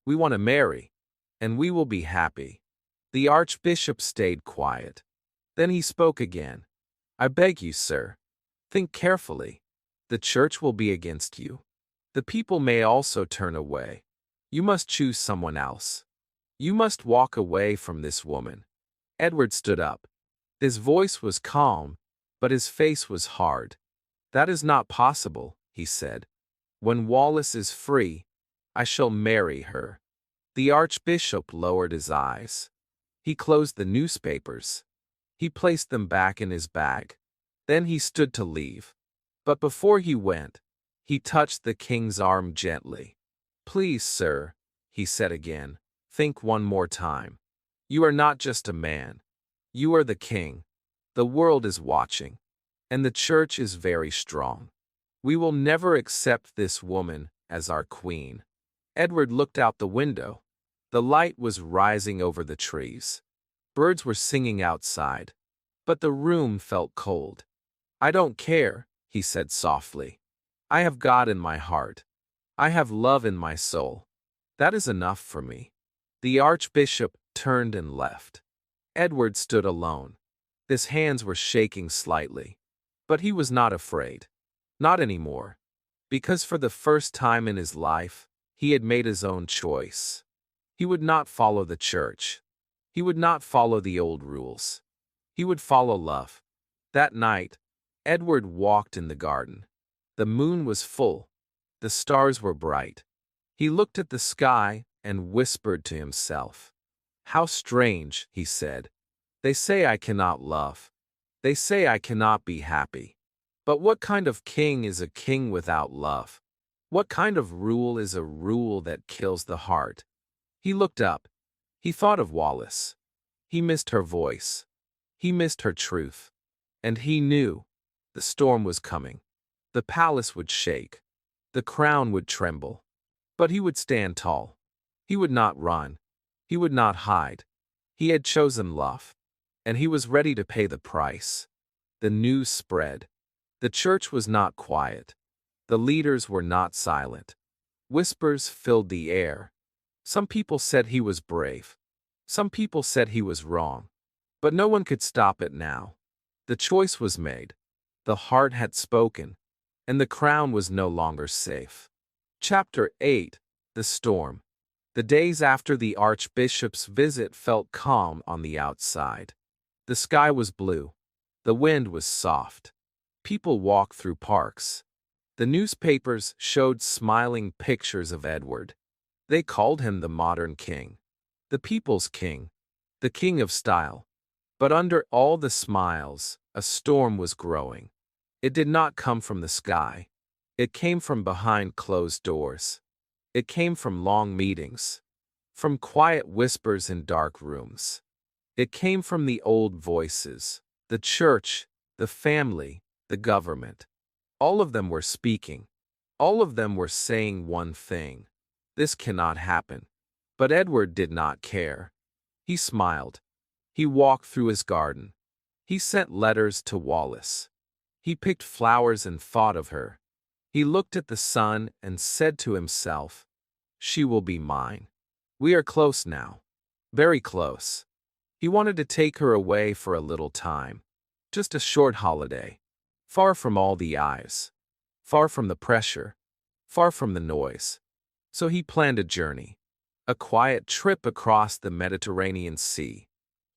We want to marry. And we will be happy. The Archbishop stayed quiet. Then he spoke again. I beg you, sir, think carefully. The church will be against you. The people may also turn away. You must choose someone else. You must walk away from this woman. Edward stood up. His voice was calm, but his face was hard. That is not possible, he said. When Wallace is free, I shall marry her. The Archbishop lowered his eyes. He closed the newspapers. He placed them back in his bag. Then he stood to leave. But before he went, he touched the king's arm gently. Please, sir, he said again, think one more time. You are not just a man. You are the king. The world is watching. And the church is very strong. We will never accept this woman as our queen. Edward looked out the window. The light was rising over the trees. Birds were singing outside. But the room felt cold. I don't care, he said softly. I have God in my heart. I have love in my soul. That is enough for me. The Archbishop turned and left. Edward stood alone. His hands were shaking slightly. But he was not afraid. Not anymore. Because for the first time in his life, he had made his own choice. He would not follow the church. He would not follow the old rules. He would follow love. That night, Edward walked in the garden. The moon was full. The stars were bright. He looked at the sky and whispered to himself. How strange, he said. They say I cannot love. They say I cannot be happy. But what kind of king is a king without love? What kind of rule is a rule that kills the heart? He looked up. He thought of Wallace. He missed her voice. He missed her truth. And he knew the storm was coming. The palace would shake. The crown would tremble. But he would stand tall. He would not run. He would not hide. He had chosen love. And he was ready to pay the price. The news spread. The church was not quiet. The leaders were not silent. Whispers filled the air. Some people said he was brave. Some people said he was wrong. But no one could stop it now. The choice was made. The heart had spoken. And the crown was no longer safe. Chapter 8. The Storm. The days after the Archbishop's visit felt calm on the outside. The sky was blue. The wind was soft. People walked through parks. The newspapers showed smiling pictures of Edward. They called him the modern king, the people's king, the king of style. But under all the smiles, a storm was growing. It did not come from the sky. It came from behind closed doors. It came from long meetings, from quiet whispers in dark rooms. It came from the old voices, the church, the family, the government. All of them were speaking. All of them were saying one thing. This cannot happen. But Edward did not care. He smiled. He walked through his garden. He sent letters to Wallace. He picked flowers and thought of her. He looked at the sun and said to himself, she will be mine. We are close now. Very close. He wanted to take her away for a little time. Just a short holiday. Far from all the eyes. Far from the pressure. Far from the noise. So he planned a journey. A quiet trip across the Mediterranean Sea.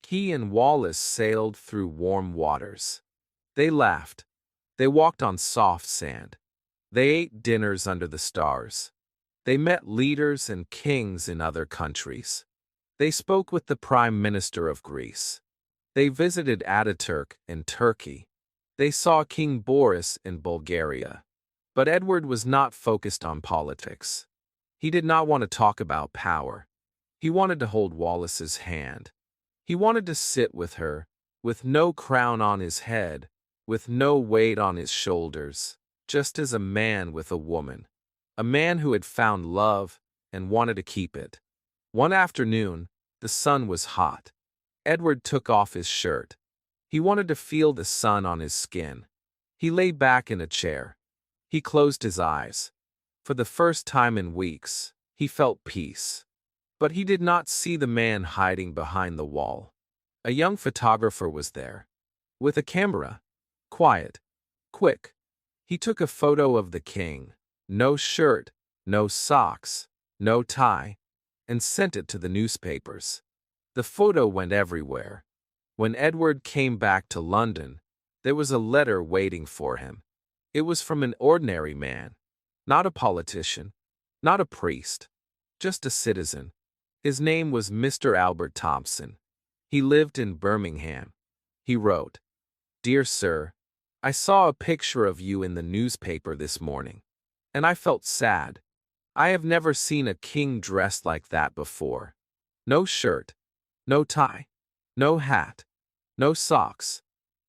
He and Wallace sailed through warm waters. They laughed. They walked on soft sand. They ate dinners under the stars. They met leaders and kings in other countries. They spoke with the Prime Minister of Greece. They visited Ataturk in Turkey. They saw King Boris in Bulgaria. But Edward was not focused on politics. He did not want to talk about power. He wanted to hold Wallace's hand. He wanted to sit with her, with no crown on his head, with no weight on his shoulders, just as a man with a woman. A man who had found love and wanted to keep it. One afternoon, the sun was hot. Edward took off his shirt. He wanted to feel the sun on his skin. He lay back in a chair. He closed his eyes. For the first time in weeks, he felt peace. But he did not see the man hiding behind the wall. A young photographer was there. With a camera. Quiet. Quick. He took a photo of the king. No shirt, no socks, no tie, and sent it to the newspapers. The photo went everywhere. When Edward came back to London, there was a letter waiting for him. It was from an ordinary man. Not a politician. Not a priest. Just a citizen. His name was Mr. Albert Thompson. He lived in Birmingham. He wrote, "Dear Sir, I saw a picture of you in the newspaper this morning, and I felt sad. I have never seen a king dressed like that before. No shirt, no tie, no hat, no socks,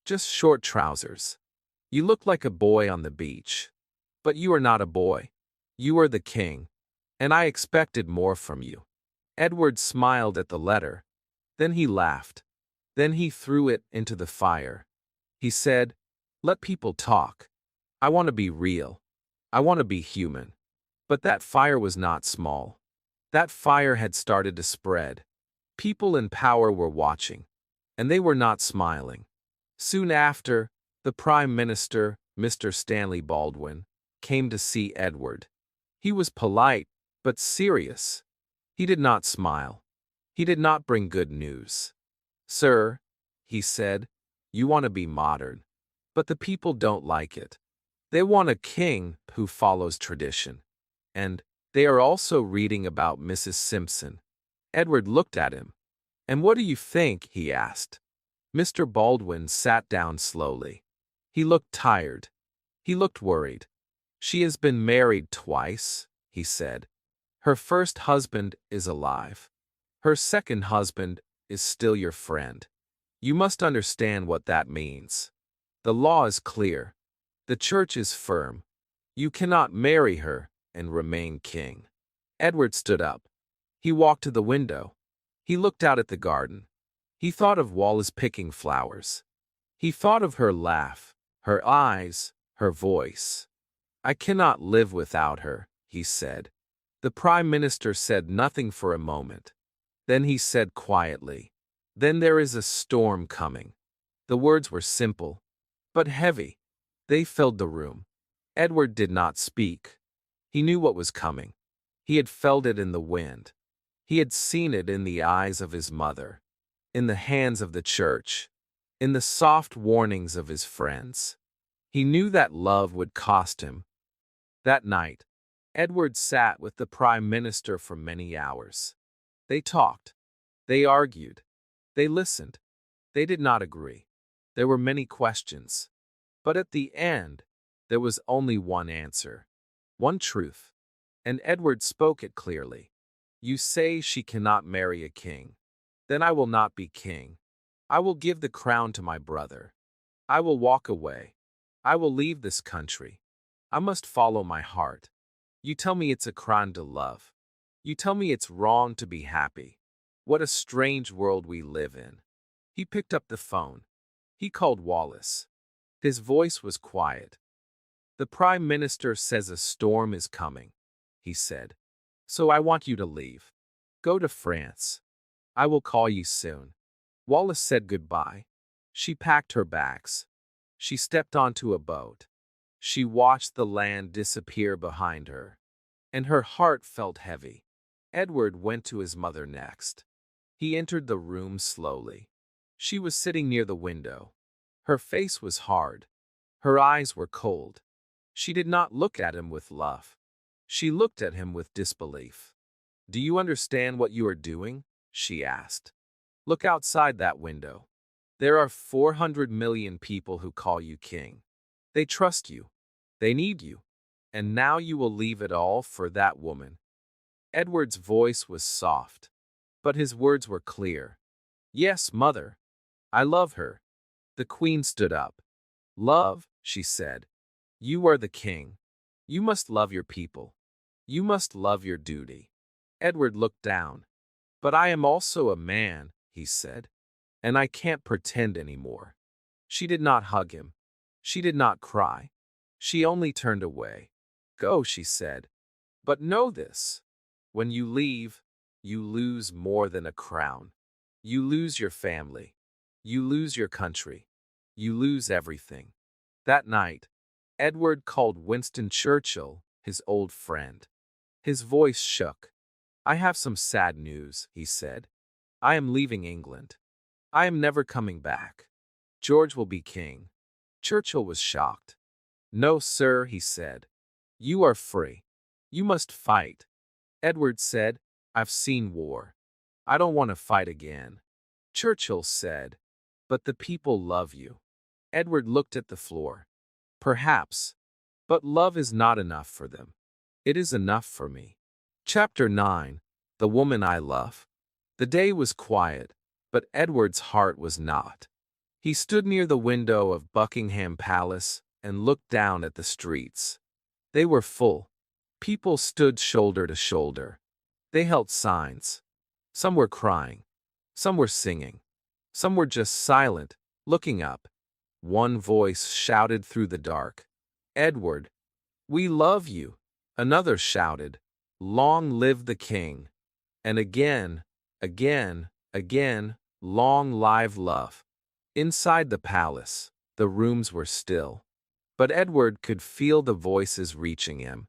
just short trousers. You look like a boy on the beach. But you are not a boy. You are the king, and I expected more from you." Edward smiled at the letter. Then he laughed. Then he threw it into the fire. He said, "Let people talk. I want to be real. I want to be human." But that fire was not small. That fire had started to spread. People in power were watching, and they were not smiling. Soon after, the Prime Minister, Mr. Stanley Baldwin, came to see Edward. He was polite, but serious. He did not smile. He did not bring good news. "Sir," he said, "you want to be modern, but the people don't like it. They want a king who follows tradition. And they are also reading about Mrs. Simpson." Edward looked at him. "And what do you think?" he asked. Mr. Baldwin sat down slowly. He looked tired. He looked worried. "She has been married twice," he said. "Her first husband is alive. Her second husband is still your friend. You must understand what that means. The law is clear. The church is firm. You cannot marry her and remain king." Edward stood up. He walked to the window. He looked out at the garden. He thought of Wallace picking flowers. He thought of her laugh, her eyes, her voice. "I cannot live without her," he said. The Prime Minister said nothing for a moment. Then he said quietly, "Then there is a storm coming." The words were simple, but heavy. They filled the room. Edward did not speak. He knew what was coming. He had felt it in the wind. He had seen it in the eyes of his mother, in the hands of the church, in the soft warnings of his friends. He knew that love would cost him. That night, Edward sat with the Prime Minister for many hours. They talked. They argued. They listened. They did not agree. There were many questions. But at the end, there was only one answer, one truth. And Edward spoke it clearly. "You say she cannot marry a king. Then I will not be king. I will give the crown to my brother. I will walk away. I will leave this country. I must follow my heart. You tell me it's a crime to love. You tell me it's wrong to be happy. What a strange world we live in." He picked up the phone. He called Wallace. His voice was quiet. "The Prime Minister says a storm is coming," he said. "So I want you to leave. Go to France. I will call you soon." Wallace said goodbye. She packed her bags. She stepped onto a boat. She watched the land disappear behind her, and her heart felt heavy. Edward went to his mother next. He entered the room slowly. She was sitting near the window. Her face was hard. Her eyes were cold. She did not look at him with love. She looked at him with disbelief. "Do you understand what you are doing?" she asked. "Look outside that window. There are 400 million people who call you king. They trust you. They need you. And now you will leave it all for that woman." Edward's voice was soft, but his words were clear. "Yes, mother. I love her." The queen stood up. "Love," she said. "You are the king. You must love your people. You must love your duty." Edward looked down. But I am also a man, he said, and I can't pretend anymore. She did not hug him. She did not cry. She only turned away. Go, she said. But know this. When you leave, you lose more than a crown. You lose your family. You lose your country. You lose everything. That night, Edward called Winston Churchill his old friend. His voice shook. I have some sad news, he said. I am leaving England. I am never coming back. George will be king. Churchill was shocked. No, sir, he said. You are free. You must fight. Edward said, I've seen war. I don't want to fight again. Churchill said, but the people love you. Edward looked at the floor. Perhaps, but love is not enough for them. It is enough for me. Chapter 9. The Woman I Love. The day was quiet, but Edward's heart was not. He stood near the window of Buckingham Palace and looked down at the streets. They were full. People stood shoulder to shoulder. They held signs. Some were crying. Some were singing. Some were just silent, looking up. One voice shouted through the dark, Edward, we love you. Another shouted, Long live the king. And again, long live love. Inside the palace, the rooms were still. But Edward could feel the voices reaching him.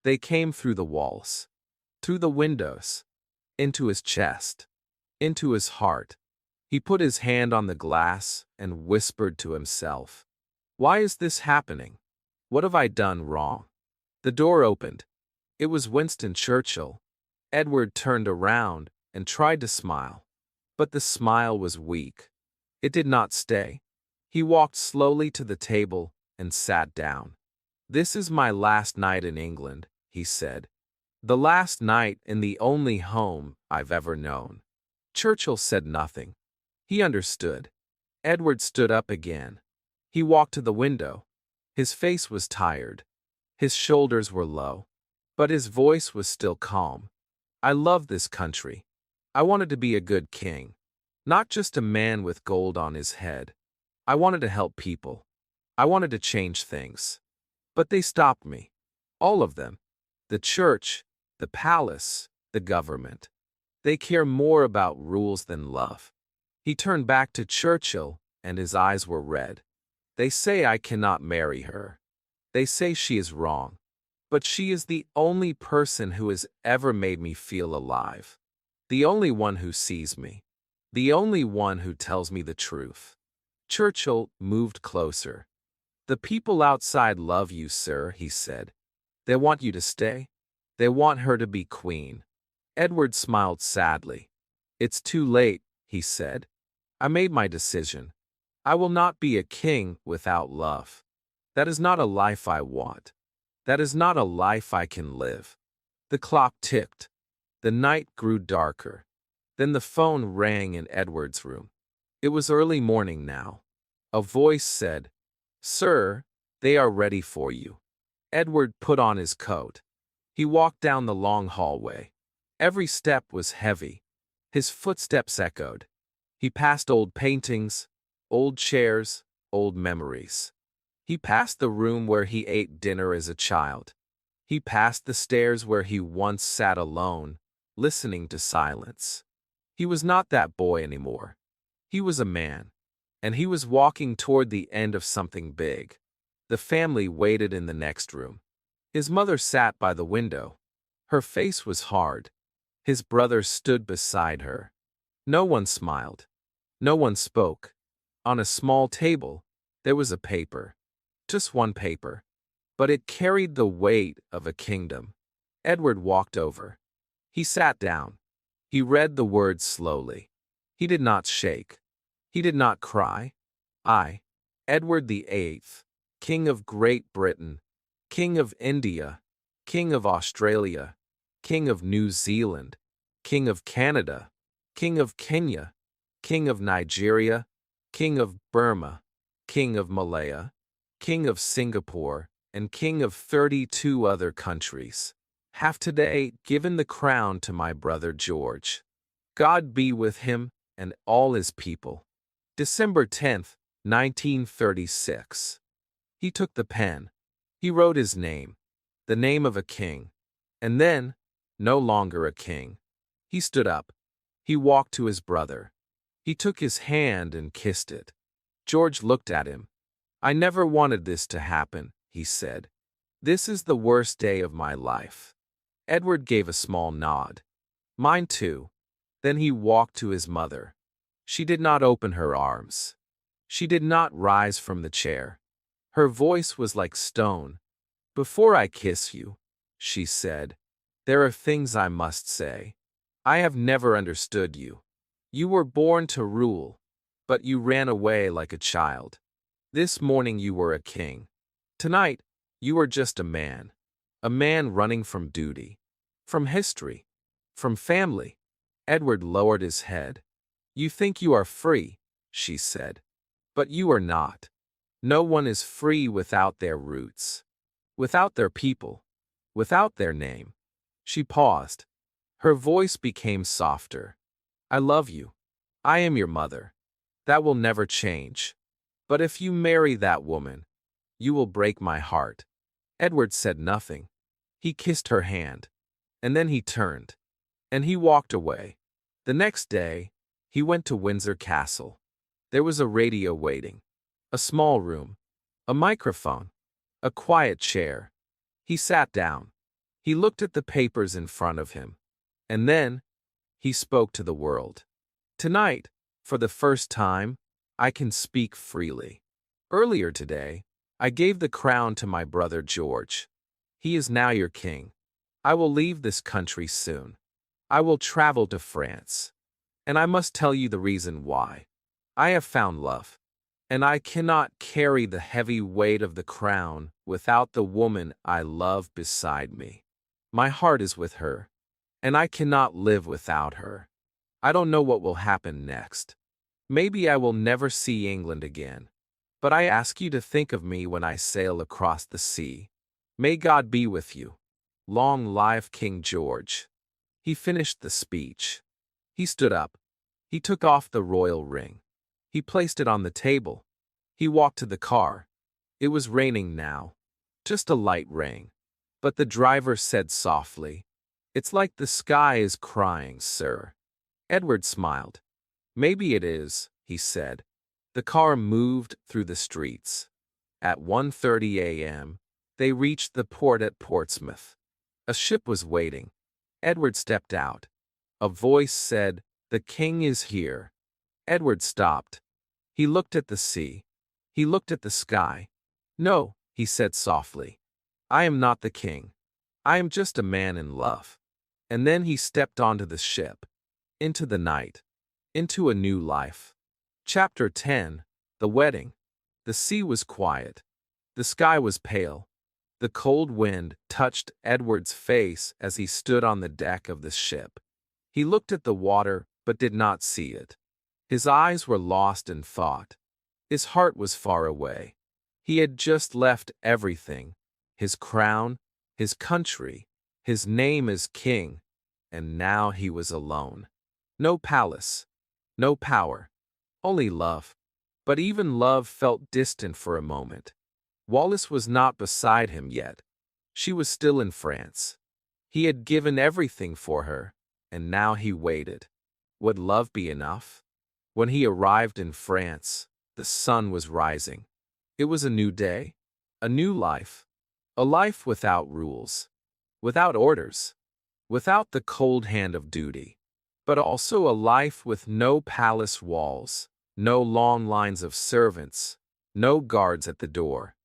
They came through the walls, through the windows, into his chest, into his heart. He put his hand on the glass and whispered to himself, Why is this happening? What have I done wrong? The door opened. It was Winston Churchill. Edward turned around and tried to smile, but the smile was weak. It did not stay. He walked slowly to the table and sat down. This is my last night in England, he said. The last night in the only home I've ever known. Churchill said nothing. He understood. Edward stood up again. He walked to the window. His face was tired. His shoulders were low. But his voice was still calm. I love this country. I wanted to be a good king. Not just a man with gold on his head. I wanted to help people. I wanted to change things. But they stopped me. All of them. The church, the palace, the government. They care more about rules than love. He turned back to Churchill, and his eyes were red. They say I cannot marry her. They say she is wrong. But she is the only person who has ever made me feel alive. The only one who sees me. The only one who tells me the truth. Churchill moved closer. The people outside love you, sir, he said. They want you to stay. They want her to be queen. Edward smiled sadly. It's too late, he said. I made my decision. I will not be a king without love. That is not a life I want. That is not a life I can live. The clock ticked. The night grew darker. Then the phone rang in Edward's room. It was early morning now. A voice said, Sir, they are ready for you. Edward put on his coat. He walked down the long hallway. Every step was heavy. His footsteps echoed. He passed old paintings, old chairs, old memories. He passed the room where he ate dinner as a child. He passed the stairs where he once sat alone, listening to silence. He was not that boy anymore. He was a man, and he was walking toward the end of something big. The family waited in the next room. His mother sat by the window. Her face was hard. His brother stood beside her. No one smiled. No one spoke. On a small table, there was a paper. Just one paper. But it carried the weight of a kingdom. Edward walked over. He sat down. He read the words slowly. He did not shake. He did not cry. I, Edward VIII, King of Great Britain, King of India, King of Australia, King of New Zealand, King of Canada, King of Kenya, King of Nigeria, King of Burma, King of Malaya, King of Singapore, and King of 32 other countries, have today given the crown to my brother George. God be with him and all his people. December 10th, 1936. He took the pen. He wrote his name, the name of a king. And then, no longer a king. He stood up. He walked to his brother. He took his hand and kissed it. George looked at him. I never wanted this to happen, he said. This is the worst day of my life. Edward gave a small nod. Mine too. Then he walked to his mother. She did not open her arms. She did not rise from the chair. Her voice was like stone. Before I kiss you, she said, there are things I must say. I have never understood you. You were born to rule, but you ran away like a child. This morning you were a king. Tonight, you are just a man running from duty, from history, from family. Edward lowered his head. You think you are free, she said. But you are not. No one is free without their roots, without their people, without their name. She paused. Her voice became softer. I love you. I am your mother. That will never change. But if you marry that woman, you will break my heart. Edward said nothing. He kissed her hand. And then he turned. And he walked away. The next day, he went to Windsor Castle. There was a radio waiting. A small room. A microphone. A quiet chair. He sat down. He looked at the papers in front of him. And then, he spoke to the world. Tonight, for the first time, I can speak freely. Earlier today, I gave the crown to my brother George. He is now your king. I will leave this country soon. I will travel to France. And I must tell you the reason why. I have found love. And I cannot carry the heavy weight of the crown without the woman I love beside me. My heart is with her. And I cannot live without her. I don't know what will happen next. Maybe I will never see England again. But I ask you to think of me when I sail across the sea. May God be with you. Long live King George. He finished the speech. He stood up. He took off the royal ring. He placed it on the table. He walked to the car. It was raining now. Just a light rain. But the driver said softly, "It's like the sky is crying, sir." Edward smiled. "Maybe it is," he said. The car moved through the streets. At 1:30 a.m., they reached the port at Portsmouth. A ship was waiting. Edward stepped out. A voice said, "The king is here." Edward stopped. He looked at the sea. He looked at the sky. "No," he said softly. "I am not the king. I am just a man in love." And then he stepped onto the ship, into the night, into a new life. Chapter 10. The Wedding. The sea was quiet. The sky was pale. The cold wind touched Edward's face as he stood on the deck of the ship. He looked at the water but did not see it. His eyes were lost in thought. His heart was far away. He had just left everything, his crown, his country, his name as king, and now he was alone. No palace, no power, only love. But even love felt distant for a moment. Wallace was not beside him yet. She was still in France. He had given everything for her, and now he waited. Would love be enough? When he arrived in France, the sun was rising. It was a new day, a new life, a life without rules, without orders, without the cold hand of duty, but also a life with no palace walls, no long lines of servants, no guards at the door.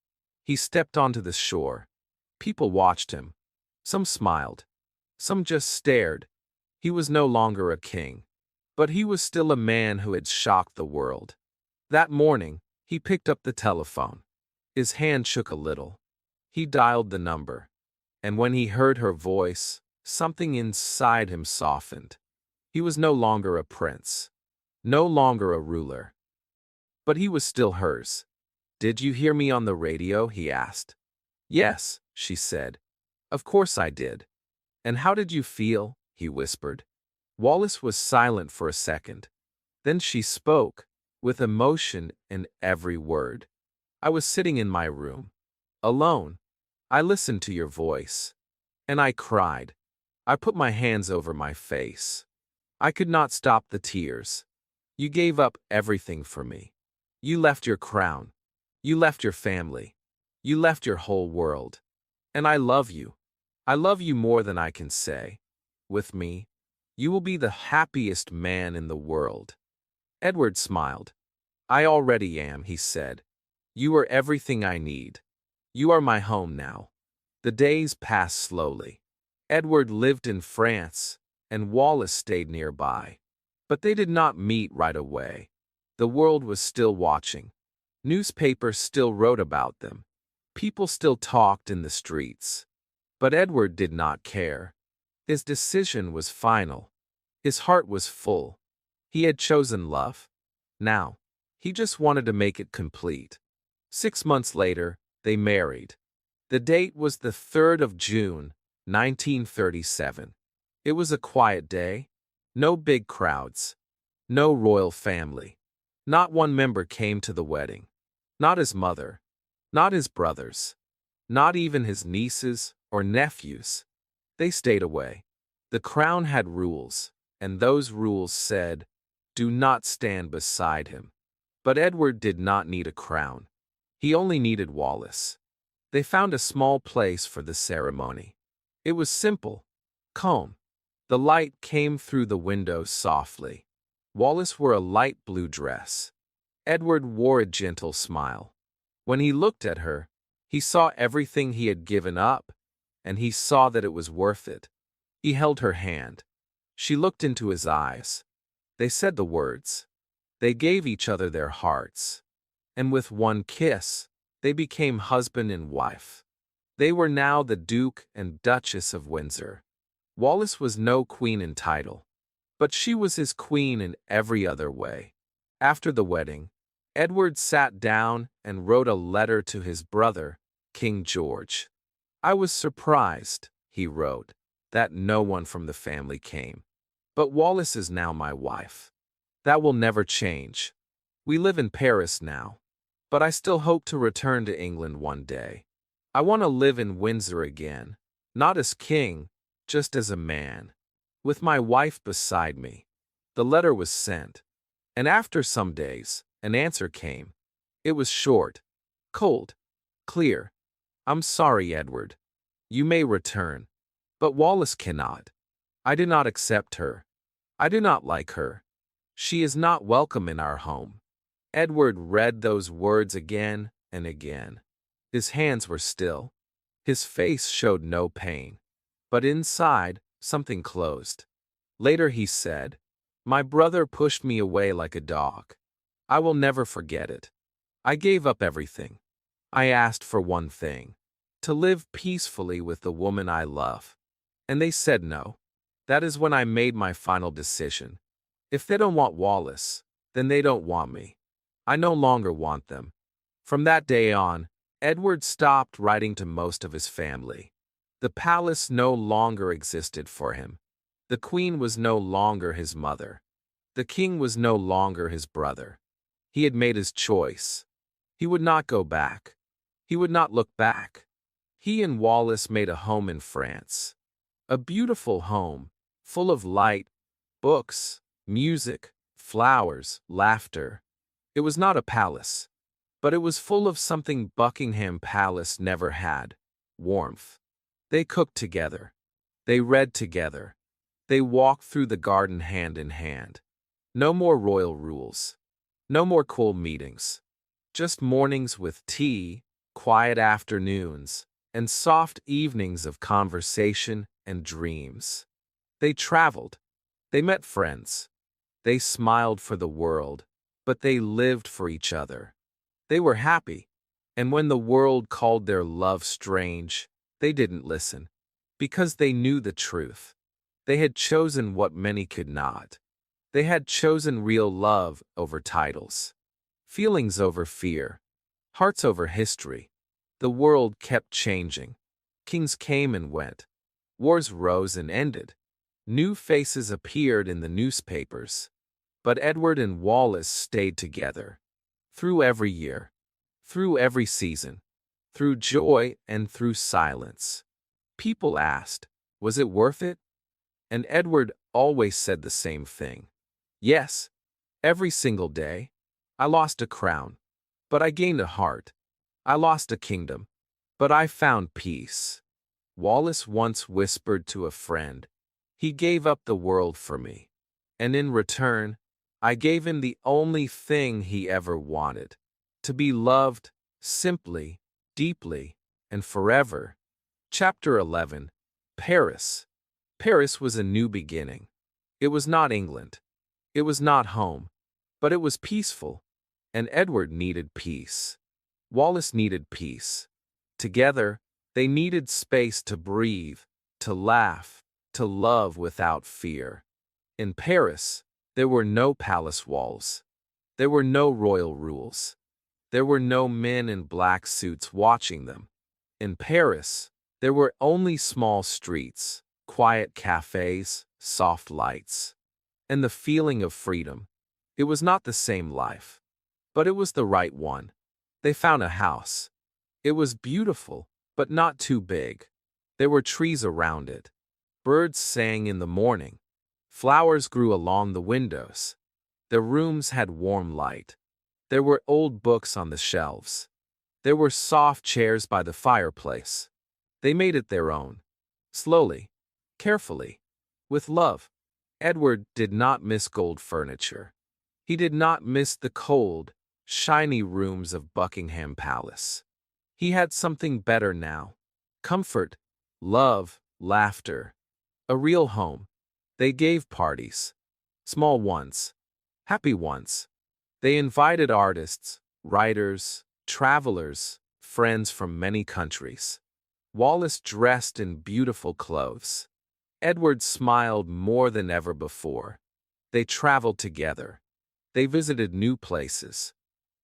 He stepped onto the shore. People watched him. Some smiled. Some just stared. He was no longer a king, but he was still a man who had shocked the world. That morning, he picked up the telephone. His hand shook a little. He dialed the number. And when he heard her voice, something inside him softened. He was no longer a prince, no longer a ruler. But he was still hers. "Did you hear me on the radio?" he asked. "Yes," she said. "Of course I did." "And how did you feel?" he whispered. Wallace was silent for a second. Then she spoke, with emotion in every word. I was sitting in my room, alone. I listened to your voice, and I cried. I put my hands over my face. I could not stop the tears. You gave up everything for me. You left your crown. You left your family. You left your whole world. And I love you. I love you more than I can say. With me, you will be the happiest man in the world. Edward smiled. I already am, he said. You are everything I need. You are my home now. The days passed slowly. Edward lived in France, and Wallace stayed nearby. But they did not meet right away. The world was still watching. Newspapers still wrote about them. People still talked in the streets. But Edward did not care. His decision was final. His heart was full. He had chosen love. Now, he just wanted to make it complete. 6 months later, they married. The date was the 3rd of June, 1937. It was a quiet day. No big crowds. No royal family. Not one member came to the wedding. Not his mother. Not his brothers. Not even his nieces or nephews. They stayed away. The crown had rules, and those rules said, do not stand beside him. But Edward did not need a crown. He only needed Wallace. They found a small place for the ceremony. It was simple, calm. The light came through the windows softly. Wallace wore a light blue dress. Edward wore a gentle smile. When he looked at her, he saw everything he had given up, and he saw that it was worth it. He held her hand. She looked into his eyes. They said the words. They gave each other their hearts. And with one kiss, they became husband and wife. They were now the Duke and Duchess of Windsor. Wallace was no queen in title, but she was his queen in every other way. After the wedding, Edward sat down and wrote a letter to his brother, King George. I was surprised, he wrote, that no one from the family came. But Wallace is now my wife. That will never change. We live in Paris now, but I still hope to return to England one day. I want to live in Windsor again, not as king, just as a man, with my wife beside me. The letter was sent, and after some days, an answer came. It was short, cold, clear. I'm sorry, Edward. You may return, but Wallace cannot. I do not accept her. I do not like her. She is not welcome in our home. Edward read those words again and again. His hands were still. His face showed no pain. But inside, something closed. Later he said, my brother pushed me away like a dog. I will never forget it. I gave up everything. I asked for one thing, to live peacefully with the woman I love. And they said no. That is when I made my final decision. If they don't want Wallace, then they don't want me. I no longer want them. From that day on, Edward stopped writing to most of his family. The palace no longer existed for him. The queen was no longer his mother. The king was no longer his brother. He had made his choice. He would not go back. He would not look back. He and Wallace made a home in France. A beautiful home, full of light, books, music, flowers, laughter. It was not a palace, but it was full of something Buckingham Palace never had: warmth. They cooked together. They read together. They walked through the garden hand in hand. No more royal rules. No more cool meetings. Just mornings with tea, quiet afternoons, and soft evenings of conversation and dreams. They traveled. They met friends. They smiled for the world, but they lived for each other. They were happy, and when the world called their love strange, they didn't listen, because they knew the truth. They had chosen what many could not. They had chosen real love over titles, feelings over fear, hearts over history. The world kept changing. Kings came and went. Wars rose and ended. New faces appeared in the newspapers, but Edward and Wallace stayed together. Through every year, through every season, through joy and through silence. People asked, was it worth it? And Edward always said the same thing. Yes, every single day. I lost a crown, but I gained a heart. I lost a kingdom, but I found peace. Wallace once whispered to a friend, he gave up the world for me. And in return, I gave him the only thing he ever wanted, to be loved, simply, deeply, and forever. Chapter 11. Paris. Paris was a new beginning. It was not England. It was not home. But it was peaceful. And Edward needed peace. Wallace needed peace. Together, they needed space to breathe, to laugh, to love without fear. In Paris, there were no palace walls. There were no royal rules. There were no men in black suits watching them. In Paris, there were only small streets, quiet cafes, soft lights. And the feeling of freedom. It was not the same life, but it was the right one. They found a house. It was beautiful, but not too big. There were trees around it. Birds sang in the morning. Flowers grew along the windows. The rooms had warm light. There were old books on the shelves. There were soft chairs by the fireplace. They made it their own. Slowly, carefully, with love. Edward did not miss gold furniture. He did not miss the cold, shiny rooms of Buckingham Palace. He had something better now. Comfort, love, laughter. A real home. They gave parties. Small ones. Happy ones. They invited artists, writers, travelers, friends from many countries. Wallace dressed in beautiful clothes. Edward smiled more than ever before. They traveled together. They visited new places.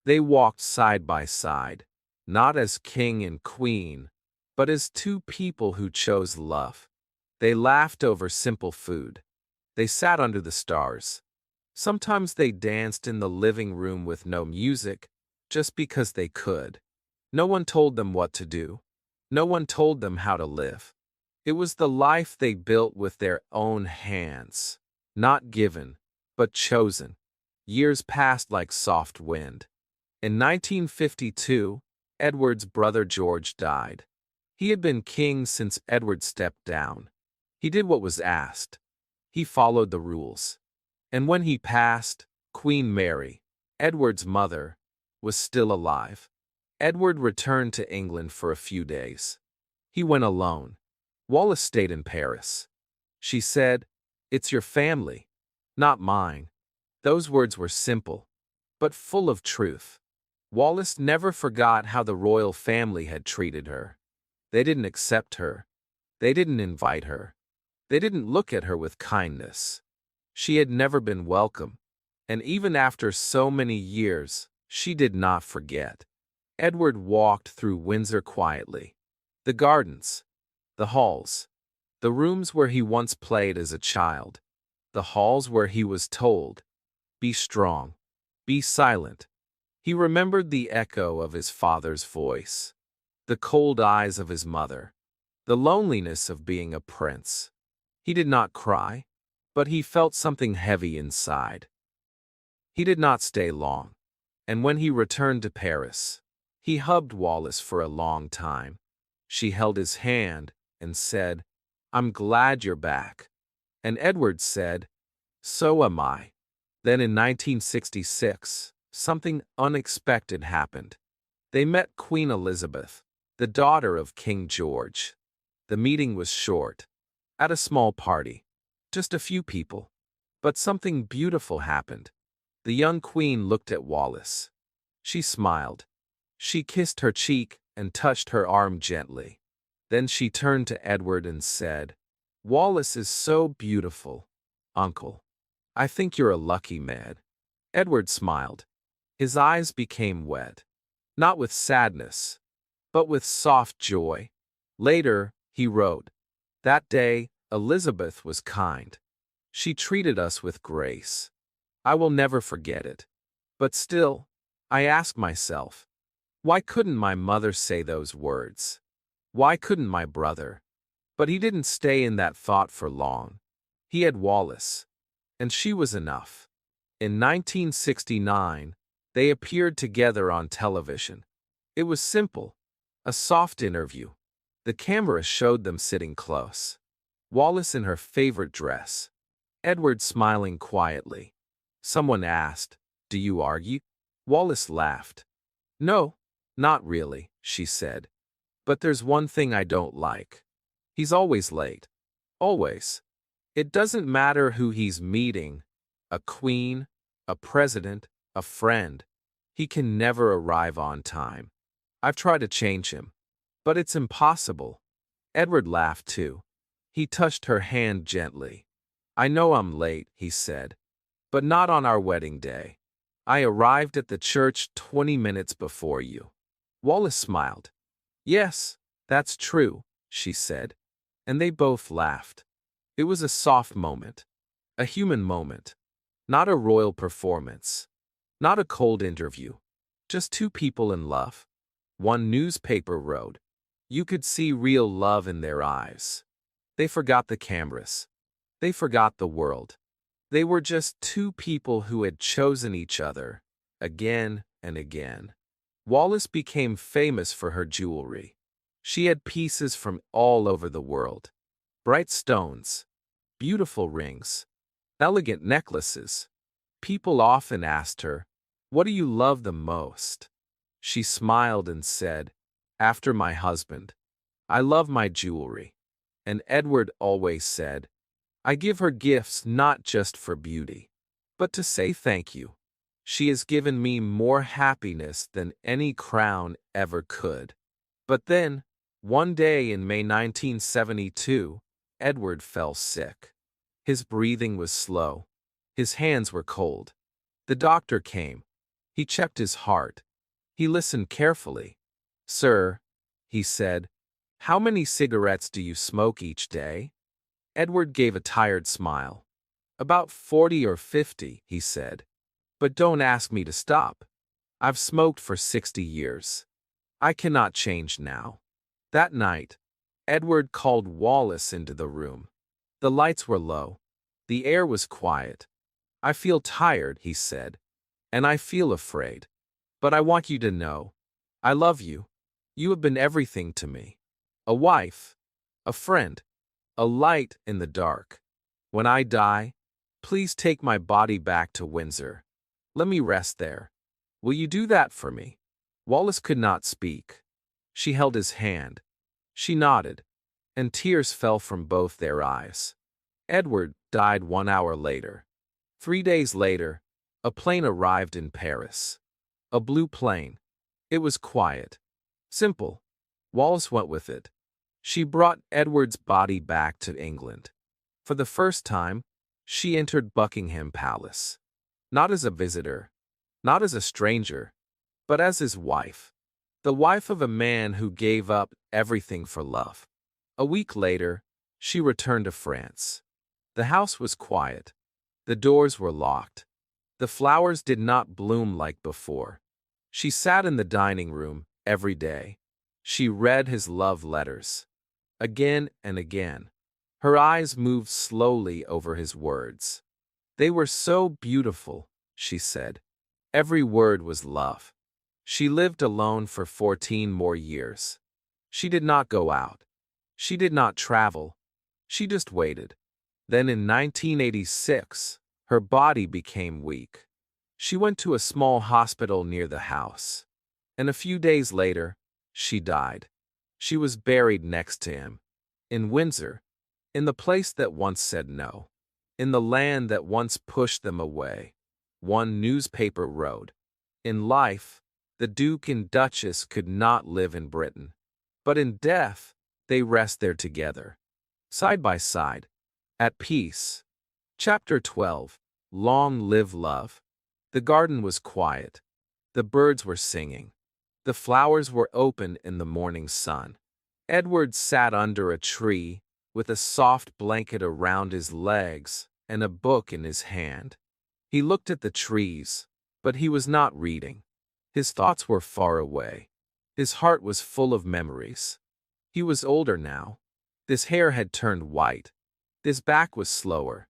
They walked side by side, not as king and queen, but as two people who chose love. They laughed over simple food. They sat under the stars. Sometimes they danced in the living room with no music, just because they could. No one told them what to do. No one told them how to live. It was the life they built with their own hands, not given, but chosen. Years passed like soft wind. In 1952, Edward's brother George died. He had been king since Edward stepped down. He did what was asked. He followed the rules. And when he passed, Queen Mary, Edward's mother, was still alive. Edward returned to England for a few days. He went alone. Wallace stayed in Paris. She said, "It's your family, not mine." Those words were simple, but full of truth. Wallace never forgot how the royal family had treated her. They didn't accept her. They didn't invite her. They didn't look at her with kindness. She had never been welcome, and even after so many years, she did not forget. Edward walked through Windsor quietly. The gardens, the halls, the rooms where he once played as a child, the halls where he was told, "Be strong, be silent." He remembered the echo of his father's voice, the cold eyes of his mother, the loneliness of being a prince. He did not cry, but he felt something heavy inside. He did not stay long, and when he returned to Paris, he hugged Wallace for a long time. She held his hand and said, "I'm glad you're back." And Edward said, "So am I." Then in 1966, something unexpected happened. They met Queen Elizabeth, the daughter of King George. The meeting was short, at a small party, just a few people. But something beautiful happened. The young queen looked at Wallace. She smiled. She kissed her cheek and touched her arm gently. Then she turned to Edward and said, "Wallace is so beautiful, Uncle. I think you're a lucky man." Edward smiled. His eyes became wet, not with sadness, but with soft joy. Later, he wrote, "That day, Elizabeth was kind. She treated us with grace. I will never forget it. But still, I ask myself, why couldn't my mother say those words? Why couldn't my brother? But he didn't stay in that thought for long. He had Wallace, and she was enough. In 1969, they appeared together on television. It was simple, a soft interview. The camera showed them sitting close. Wallace in her favorite dress, Edward smiling quietly. Someone asked, "Do you argue?" Wallace laughed. "No, not really," she said. "But there's one thing I don't like. He's always late. Always. It doesn't matter who he's meeting, a queen, a president, a friend. He can never arrive on time. I've tried to change him, but it's impossible." Edward laughed too. He touched her hand gently. "I know I'm late," he said, "but not on our wedding day. I arrived at the church 20 minutes before you." Wallace smiled. "Yes, that's true," she said, and they both laughed. It was a soft moment, a human moment, not a royal performance, not a cold interview, just two people in love. One newspaper wrote, "You could see real love in their eyes." They forgot the cameras. They forgot the world. They were just two people who had chosen each other, again and again. Wallis became famous for her jewelry. She had pieces from all over the world. Bright stones, beautiful rings, elegant necklaces. People often asked her, "What do you love the most?" She smiled and said, "After my husband, I love my jewelry." And Edward always said, "I give her gifts not just for beauty, but to say thank you. She has given me more happiness than any crown ever could." But then, one day in May 1972, Edward fell sick. His breathing was slow. His hands were cold. The doctor came. He checked his heart. He listened carefully. "Sir," he said, "how many cigarettes do you smoke each day?" Edward gave a tired smile. "About 40 or 50, he said. "But don't ask me to stop. I've smoked for 60 years. I cannot change now." That night, Edward called Wallace into the room. The lights were low. The air was quiet. "I feel tired," he said, "and I feel afraid. But I want you to know, I love you. You have been everything to me. A wife, a friend, a light in the dark. When I die, please take my body back to Windsor. Let me rest there. Will you do that for me?" Wallace could not speak. She held his hand. She nodded, and tears fell from both their eyes. Edward died 1 hour later. 3 days later, a plane arrived in Paris. A blue plane. It was quiet. Simple. Wallace went with it. She brought Edward's body back to England. For the first time, she entered Buckingham Palace. Not as a visitor, not as a stranger, but as his wife. The wife of a man who gave up everything for love. A week later, she returned to France. The house was quiet. The doors were locked. The flowers did not bloom like before. She sat in the dining room every day. She read his love letters. Again and again. Her eyes moved slowly over his words. "They were so beautiful," she said. Every word was love. She lived alone for 14 more years. She did not go out. She did not travel. She just waited. Then in 1986, her body became weak. She went to a small hospital near the house. And a few days later, she died. She was buried next to him. In Windsor. In the place that once said no. In the land that once pushed them away. One newspaper wrote, "In life, the Duke and Duchess could not live in Britain. But in death, they rest there together. Side by side. At peace." Chapter 12. Long Live Love. The garden was quiet. The birds were singing. The flowers were open in the morning sun. Edward sat under a tree, with a soft blanket around his legs and a book in his hand. He looked at the trees, but he was not reading. His thoughts were far away. His heart was full of memories. He was older now. His hair had turned white. His back was slower.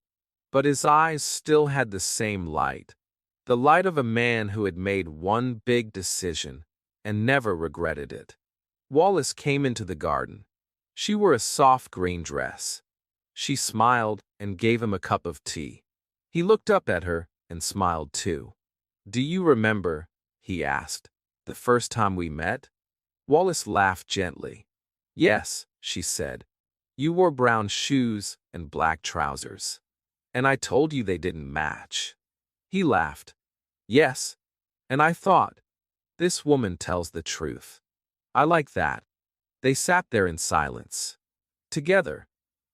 But his eyes still had the same light. The light of a man who had made one big decision and never regretted it. Wallace came into the garden. She wore a soft green dress. She smiled and gave him a cup of tea. He looked up at her and smiled too. "Do you remember," he asked, "the first time we met?" Wallace laughed gently. "Yes," she said. "You wore brown shoes and black trousers. And I told you they didn't match." He laughed. "Yes, and I thought, this woman tells the truth. I like that." They sat there in silence. Together,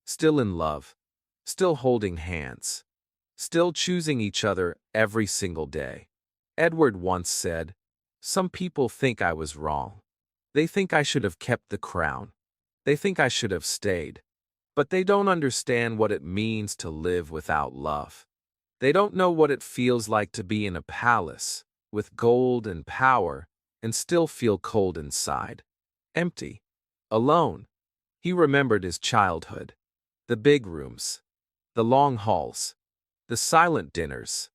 still in love, still holding hands, still choosing each other every single day. Edward once said, "Some people think I was wrong. They think I should have kept the crown. They think I should have stayed. But they don't understand what it means to live without love. They don't know what it feels like to be in a palace with gold and power and still feel cold inside. Empty. Alone." He remembered his childhood. The big rooms. The long halls. The silent dinners.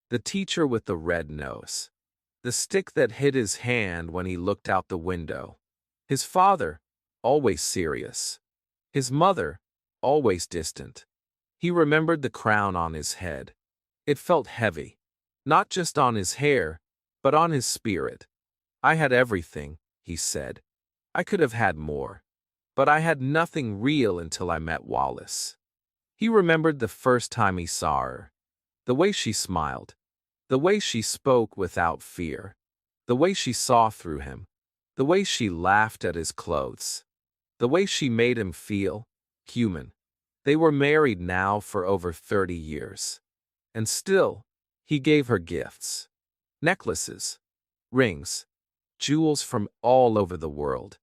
The teacher with the red nose. The stick that hid his hand when he looked out the window. His father, always serious. His mother, always distant. He remembered the crown on his head. It felt heavy. Not just on his hair, but on his spirit. "I had everything," he said. "I could have had more. But I had nothing real until I met Wallace." He remembered the first time he saw her. The way she smiled. The way she spoke without fear. The way she saw through him. The way she laughed at his clothes. The way she made him feel human. They were married now for over 30 years. And still, he gave her gifts. Necklaces. Rings. Jewels from all over the world.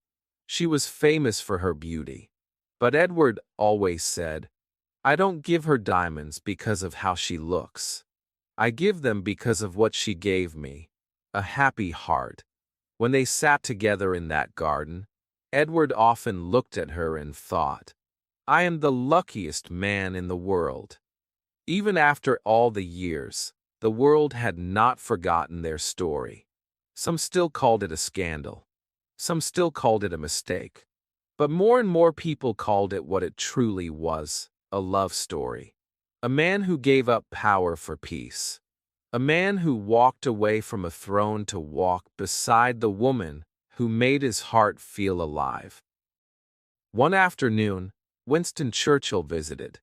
She was famous for her beauty. But Edward always said, "I don't give her diamonds because of how she looks. I give them because of what she gave me, a happy heart." When they sat together in that garden, Edward often looked at her and thought, "I am the luckiest man in the world." Even after all the years, the world had not forgotten their story. Some still called it a scandal. Some still called it a mistake. But more and more people called it what it truly was, a love story. A man who gave up power for peace. A man who walked away from a throne to walk beside the woman who made his heart feel alive. One afternoon, Winston Churchill visited.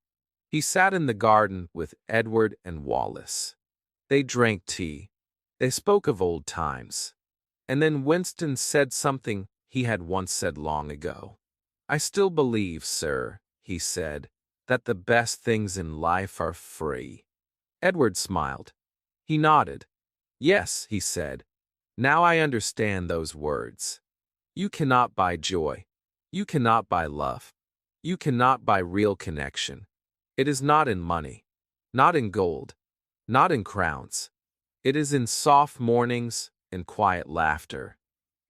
He sat in the garden with Edward and Wallace. They drank tea. They spoke of old times. And then Winston said something he had once said long ago. "I still believe, sir," he said, "that the best things in life are free." Edward smiled. He nodded. "Yes," he said. "Now I understand those words. You cannot buy joy. You cannot buy love. You cannot buy real connection. It is not in money, not in gold, not in crowns. It is in soft mornings and quiet laughter.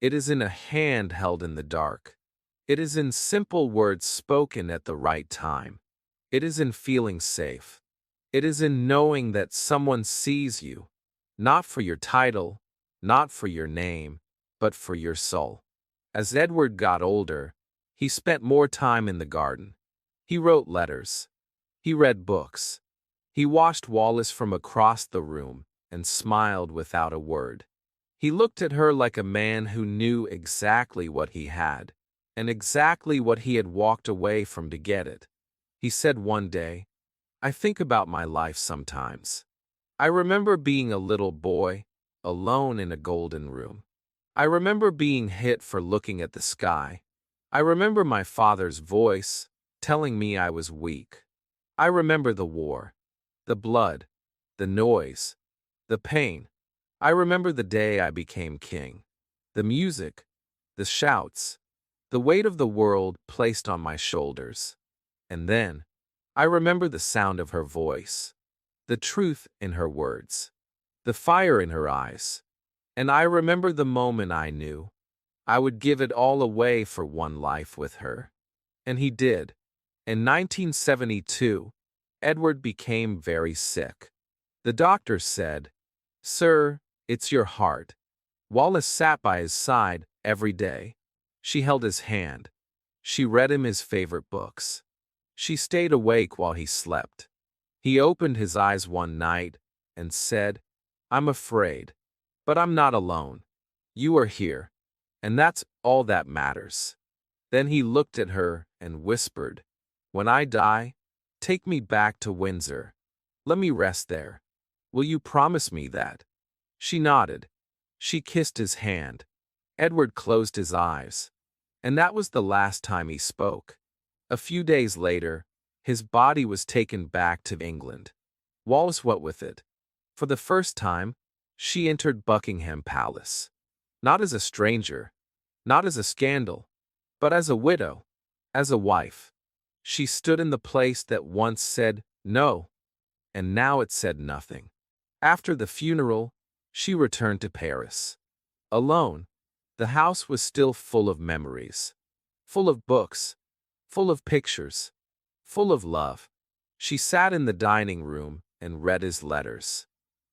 It is in a hand held in the dark. It is in simple words spoken at the right time. It is in feeling safe. It is in knowing that someone sees you, not for your title, not for your name, but for your soul." As Edward got older, he spent more time in the garden. He wrote letters. He read books. He watched Wallace from across the room and smiled without a word. He looked at her like a man who knew exactly what he had, and exactly what he had walked away from to get it. He said one day, "I think about my life sometimes. I remember being a little boy, alone in a golden room. I remember being hit for looking at the sky. I remember my father's voice telling me I was weak. I remember the war, the blood, the noise, the pain. I remember the day I became king, the music, the shouts, the weight of the world placed on my shoulders. And then, I remember the sound of her voice, the truth in her words, the fire in her eyes. And I remember the moment I knew I would give it all away for one life with her. And he did. In 1972, Edward became very sick. The doctor said, "Sir, it's your heart." Wallace sat by his side every day. She held his hand. She read him his favorite books. She stayed awake while he slept. He opened his eyes one night and said, "I'm afraid, but I'm not alone. You are here, and that's all that matters." Then he looked at her and whispered, "When I die, take me back to Windsor. Let me rest there. Will you promise me that?" She nodded. She kissed his hand. Edward closed his eyes. And that was the last time he spoke. A few days later, his body was taken back to England. Wallace went with it. For the first time, she entered Buckingham Palace. Not as a stranger, not as a scandal, but as a widow, as a wife. She stood in the place that once said no, and now it said nothing. After the funeral, she returned to Paris. Alone, the house was still full of memories, full of books, full of pictures, full of love. She sat in the dining room and read his letters.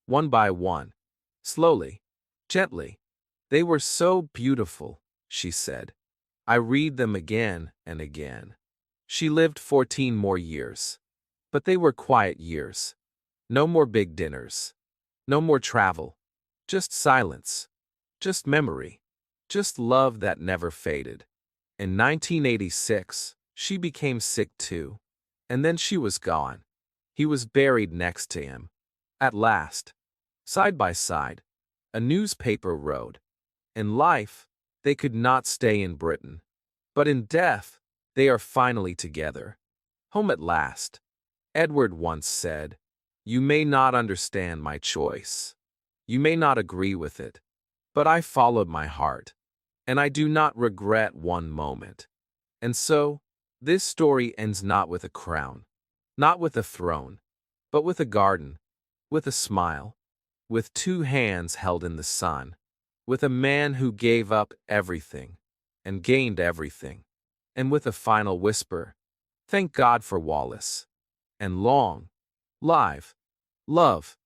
One by one, slowly, gently. "They were so beautiful," she said. "I read them again and again." She lived 14 more years. But they were quiet years. No more big dinners. No more travel. Just silence. Just memory. Just love that never faded. In 1986, she became sick too. And then she was gone. He was buried next to him. At last, side by side, a newspaper wrote, "In life, they could not stay in Britain. But in death, they are finally together. Home at last." Edward once said, "You may not understand my choice. You may not agree with it. But I followed my heart. And I do not regret one moment." And so, this story ends not with a crown, not with a throne, but with a garden, with a smile, with two hands held in the sun, with a man who gave up everything and gained everything, and with a final whisper, "Thank God for Wallace." And long, live, love.